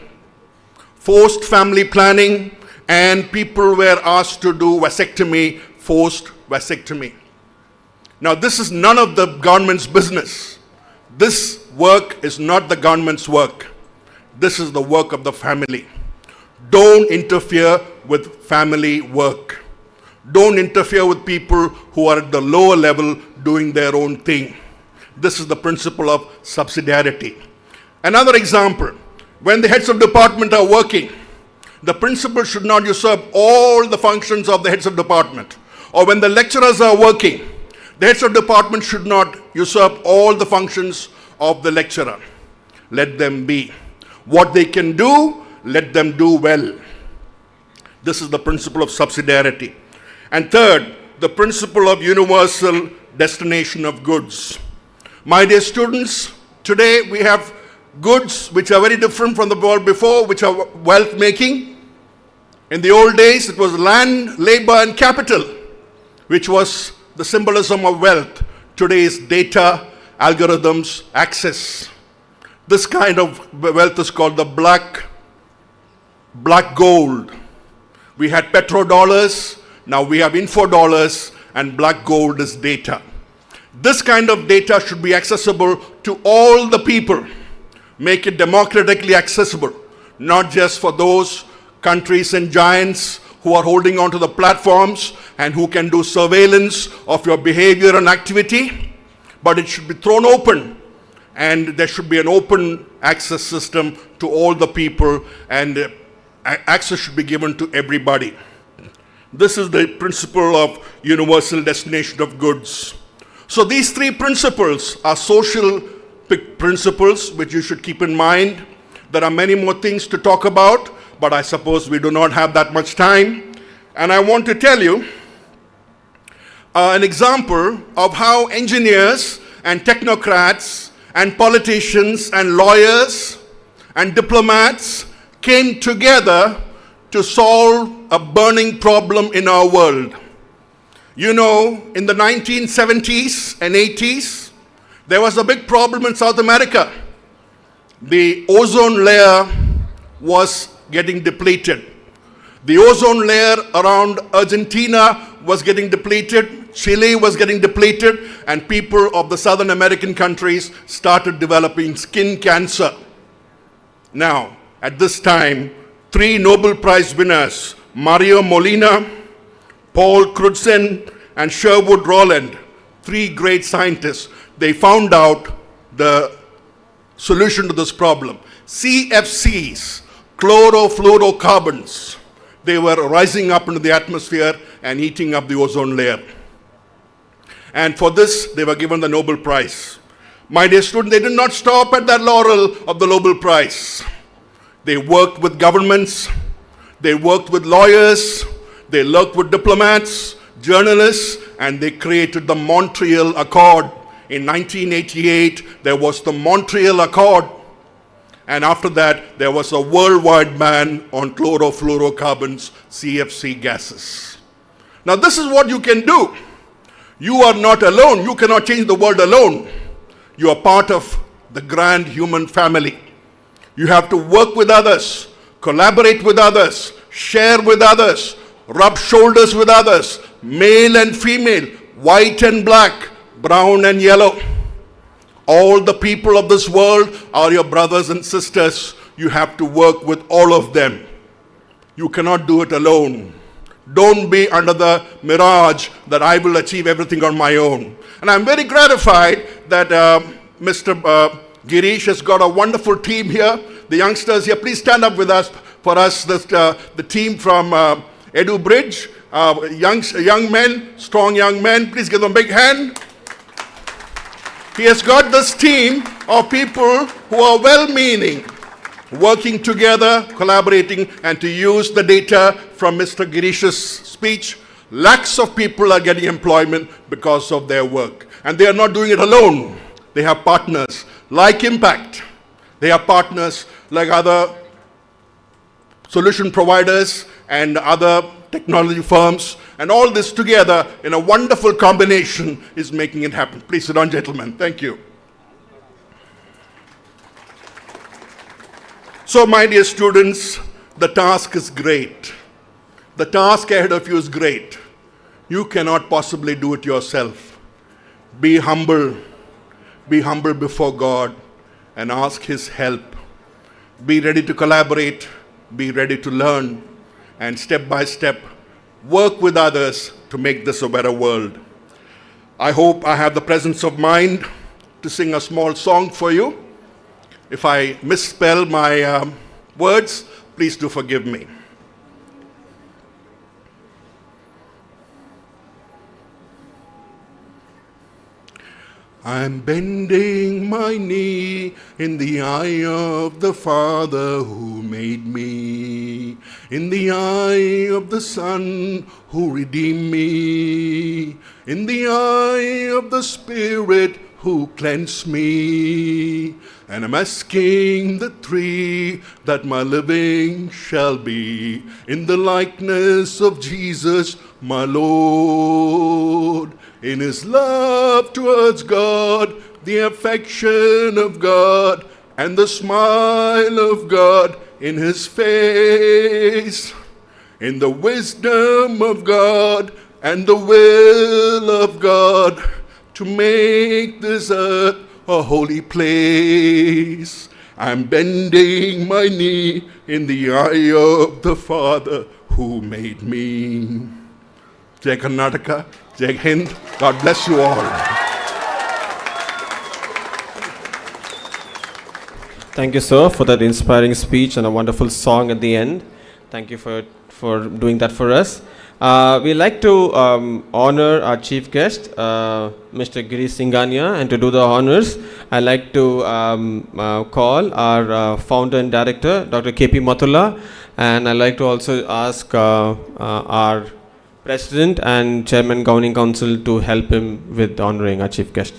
Forced family planning, and people were asked to do vasectomy, forced vasectomy. Now, this is none of the government's business. This work is not the government's work. This is the work of the family. Don't interfere with family work. Don't interfere with people who are at the lower level doing their own thing. This is the principle of subsidiarity. Another example, when the heads of department are working, the principal should not usurp all the functions of the heads of department. Or when the lecturers are working, the heads of department should not usurp all the functions of the lecturer. Let them be. What they can do, let them do well. This is the principle of subsidiarity. And third, the principle of universal destination of goods. My dear students, today we have goods which are very different from the world before, which are wealth making. In the old days, it was land, labor, and capital, which was the symbolism of wealth. Today is data, algorithms, access. This kind of wealth is called the black gold. We had petrodollars, now we have infodollars, and black gold is data. This kind of data should be accessible to all the people. Make it democratically accessible, not just for those countries and giants who are holding on to the platforms and who can do surveillance of your behavior and activity, but it should be thrown open, and there should be an open access system to all the people, and access should be given to everybody. This is the principle of universal destination of goods. So these three principles are social principles which you should keep in mind. There are many more things to talk about, but I suppose we do not have that much time. And I want to tell you an example of how engineers and technocrats and politicians and lawyers and diplomats came together to solve a burning problem in our world. You know, in the 1970s and 80s, There was a big problem in South America. The ozone layer was getting depleted. The ozone layer around Argentina was getting depleted, Chile was getting depleted, and people of the Southern American countries started developing skin cancer. Now, at this time, 3 Nobel Prize winners, Mario Molina, Paul Crutzen, and Sherwood Rowland, 3 great scientists, they found out the solution to this problem. CFCs, chlorofluorocarbons, they were rising up into the atmosphere and eating up the ozone layer. And for this, they were given the Nobel Prize. My dear students, they did not stop at that laurel of the Nobel Prize. They worked with governments, they worked with lawyers, they worked with diplomats, journalists, and they created the Montreal Accord. In 1988, there was the Montreal Accord. And after that, there was a worldwide ban on chlorofluorocarbons, CFC gases. Now, this is what you can do. You are not alone. You cannot change the world alone. You are part of the grand human family. You have to work with others, collaborate with others, share with others, rub shoulders with others, male and female, white and black, brown and yellow. All the people of this world are your brothers and sisters. You have to work with all of them. You cannot do it alone. Don't be under the mirage that I will achieve everything on my own. And I'm very gratified that Mr. Girish has got a wonderful team here. The youngsters here, please stand up with us for us. The team from Edu Bridge, young men, strong young men. Please give them a big hand. He has got this team of people who are well-meaning, working together, collaborating, and to use the data from Mr. Girish's speech. Lakhs of people are getting employment because of their work. And they are not doing it alone. They have partners like Impact. They have partners like other solution providers and other technology firms. And all this together in a wonderful combination is making it happen. Please sit down, gentlemen. Thank you. So, my dear students, the task is great. The task ahead of you is great. You cannot possibly do it yourself. Be humble. Be humble before God and ask His help. Be ready to collaborate. Be ready to learn. And step by step, work with others to make this a better world. I hope I have the presence of mind to sing a small song for you. If I misspell my words, please do forgive me. I'm bending my knee in the eye of the Father who made me, in the eye of the Son who redeemed me, in the eye of the Spirit who cleansed me. And I'm asking the three that my living shall be in the likeness of Jesus, my Lord. In His love towards God, the affection of God, and the smile of God in His face. In the wisdom of God and the will of God, to make this earth a holy place. I'm bending my knee in the eye of the Father who made me. Jai Karnataka, Jai Hind, God bless you all. Thank you, sir, for that inspiring speech and a wonderful song at the end. Thank you for doing that for us. We'd like to honor our chief guest, Mr. Girish Singhania, and to do the honors, I'd like to call our founder and director, Dr. K.P. Mathula, and I'd like to also ask our President and Chairman Governing Council to help him with honoring our chief guest.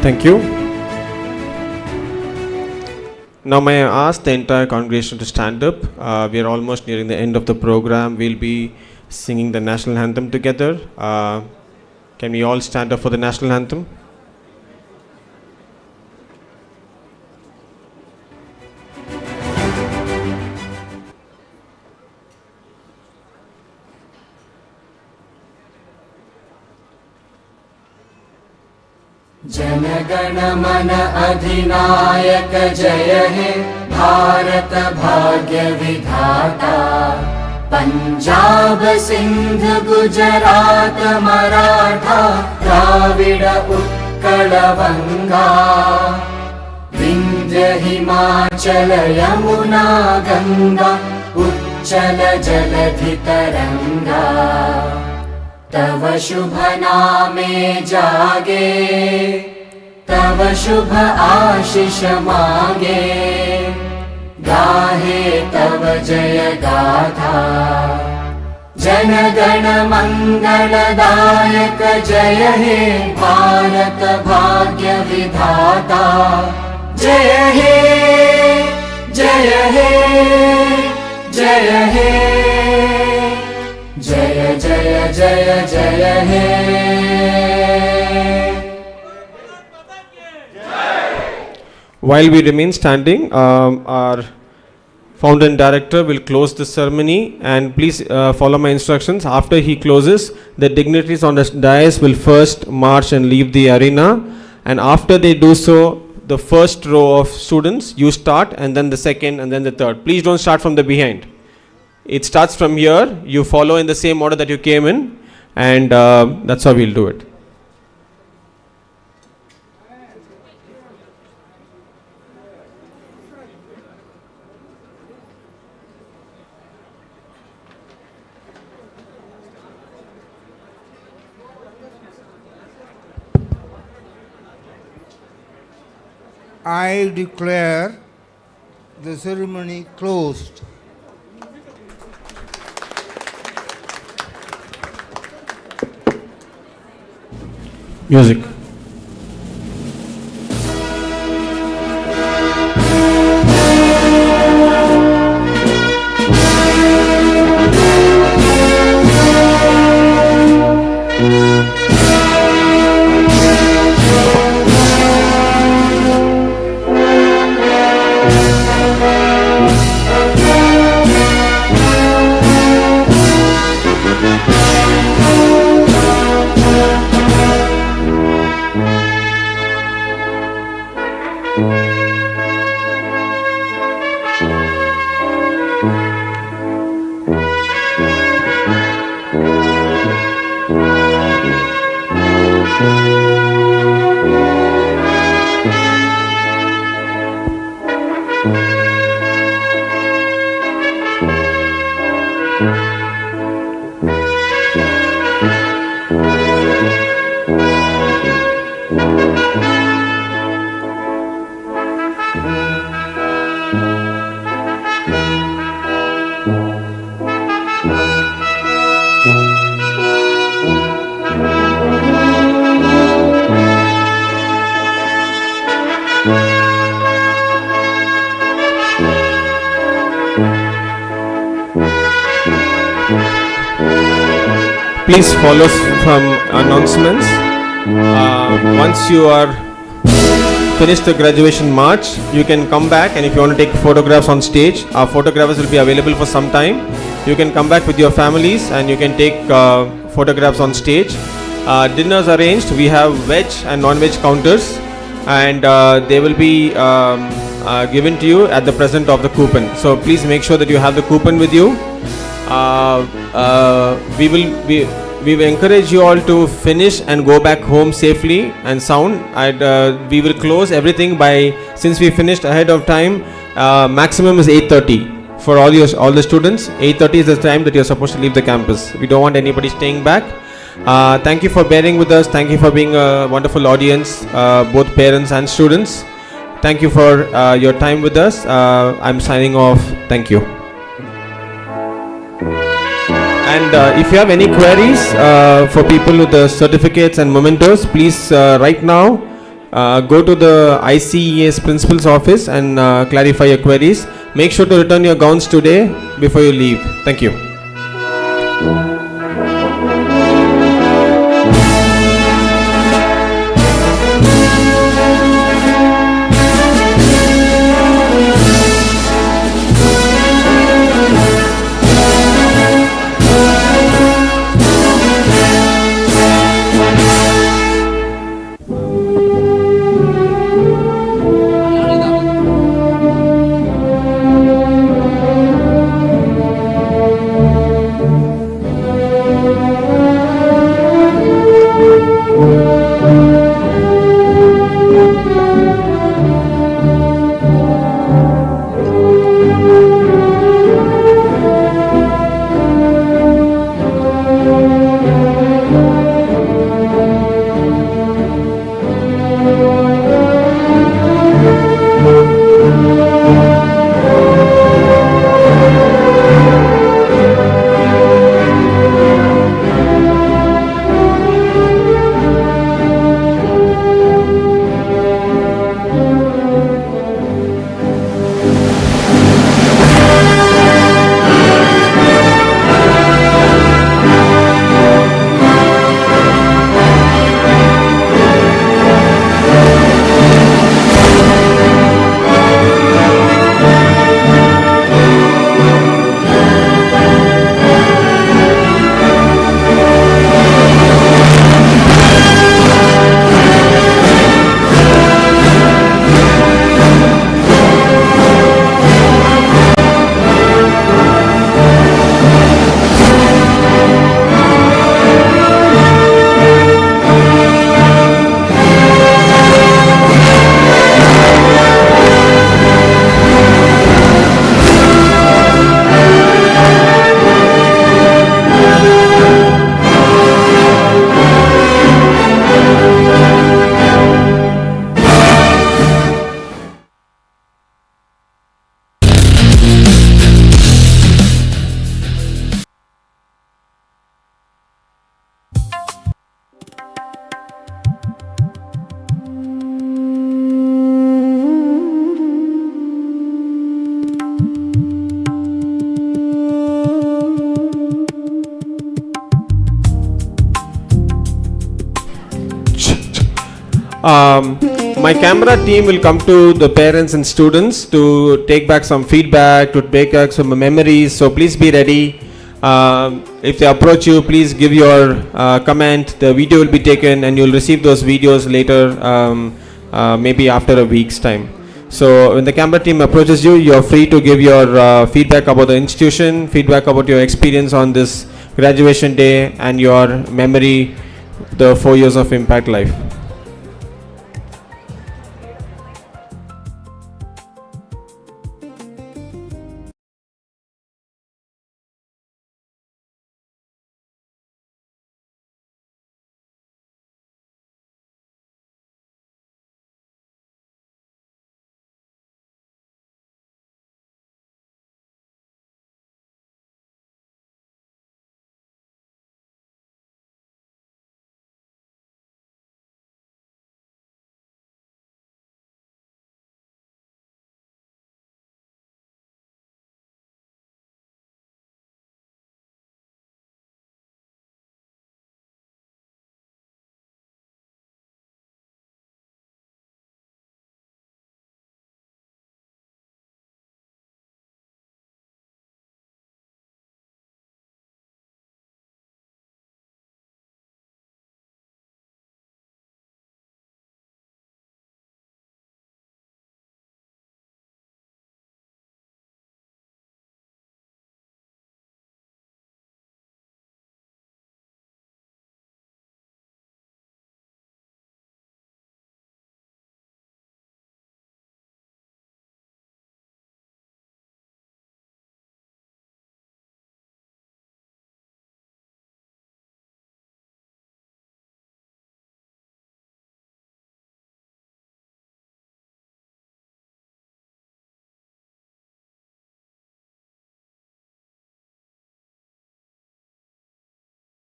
Thank you. Now may I ask the entire congregation to stand up. We are almost nearing the end of the program. We'll be singing the national anthem together. Can we all stand up for the national anthem? जनगण मन अधिनायक जय हे भारत भाग्य विधाता पंजाब सिंध गुजरात मराठा द्राविड उत्कल बंगा विंध्य हिमाचल यमुना गंगा उच्चल जलधि तरंगा तव शुभ नामे जागे तव शुभ आशीष मांगे गाहे तव जय गाथा जन गण मंगलदायक जय हे भारत भाग्य विधाता जय हे जय हे जय हे जय जय जय जय हे While we remain standing, our founder and director will close the ceremony, and please follow my instructions. After he closes, the dignitaries on the dais will first march and leave the arena, and after they do so, the first row of students, you start, and then the second, and then the third. Please don't start from the behind. It starts from here, you follow in the same order that you came in, and that's how we'll do it. I declare the ceremony closed. Music. Please follow from announcements. Once you are finished the graduation march, you can come back, and if you want to take photographs on stage, our photographers will be available for some time. You can come back with your families and you can take photographs on stage. Dinners arranged. We have veg and non-veg counters, and they will be given to you at the present of the coupon. So please make sure that you have the coupon with you. We will encourage you all to finish and go back home safely and sound. We will close everything by, since we finished ahead of time, maximum is 8:30 for all the students. 8:30 is the time that you're supposed to leave the campus. We don't want anybody staying back. Thank you for bearing with us. Thank you for being a wonderful audience, both parents and students. Thank you for your time with us. I'm signing off. Thank you. And if you have any queries for people with the certificates and mementos, please write now. go to the ICES principal's office and clarify your queries. Make sure to return your gowns today before you leave. Thank you. My camera team will come to the parents and students to take back some feedback, to take back some memories. So please be ready. If they approach you, please give your comment. The video will be taken and you'll receive those videos later, maybe after a week's time. So when the camera team approaches you, you're free to give your feedback about the institution, feedback about your experience on this graduation day and your memory, the 4 years of Impact Life.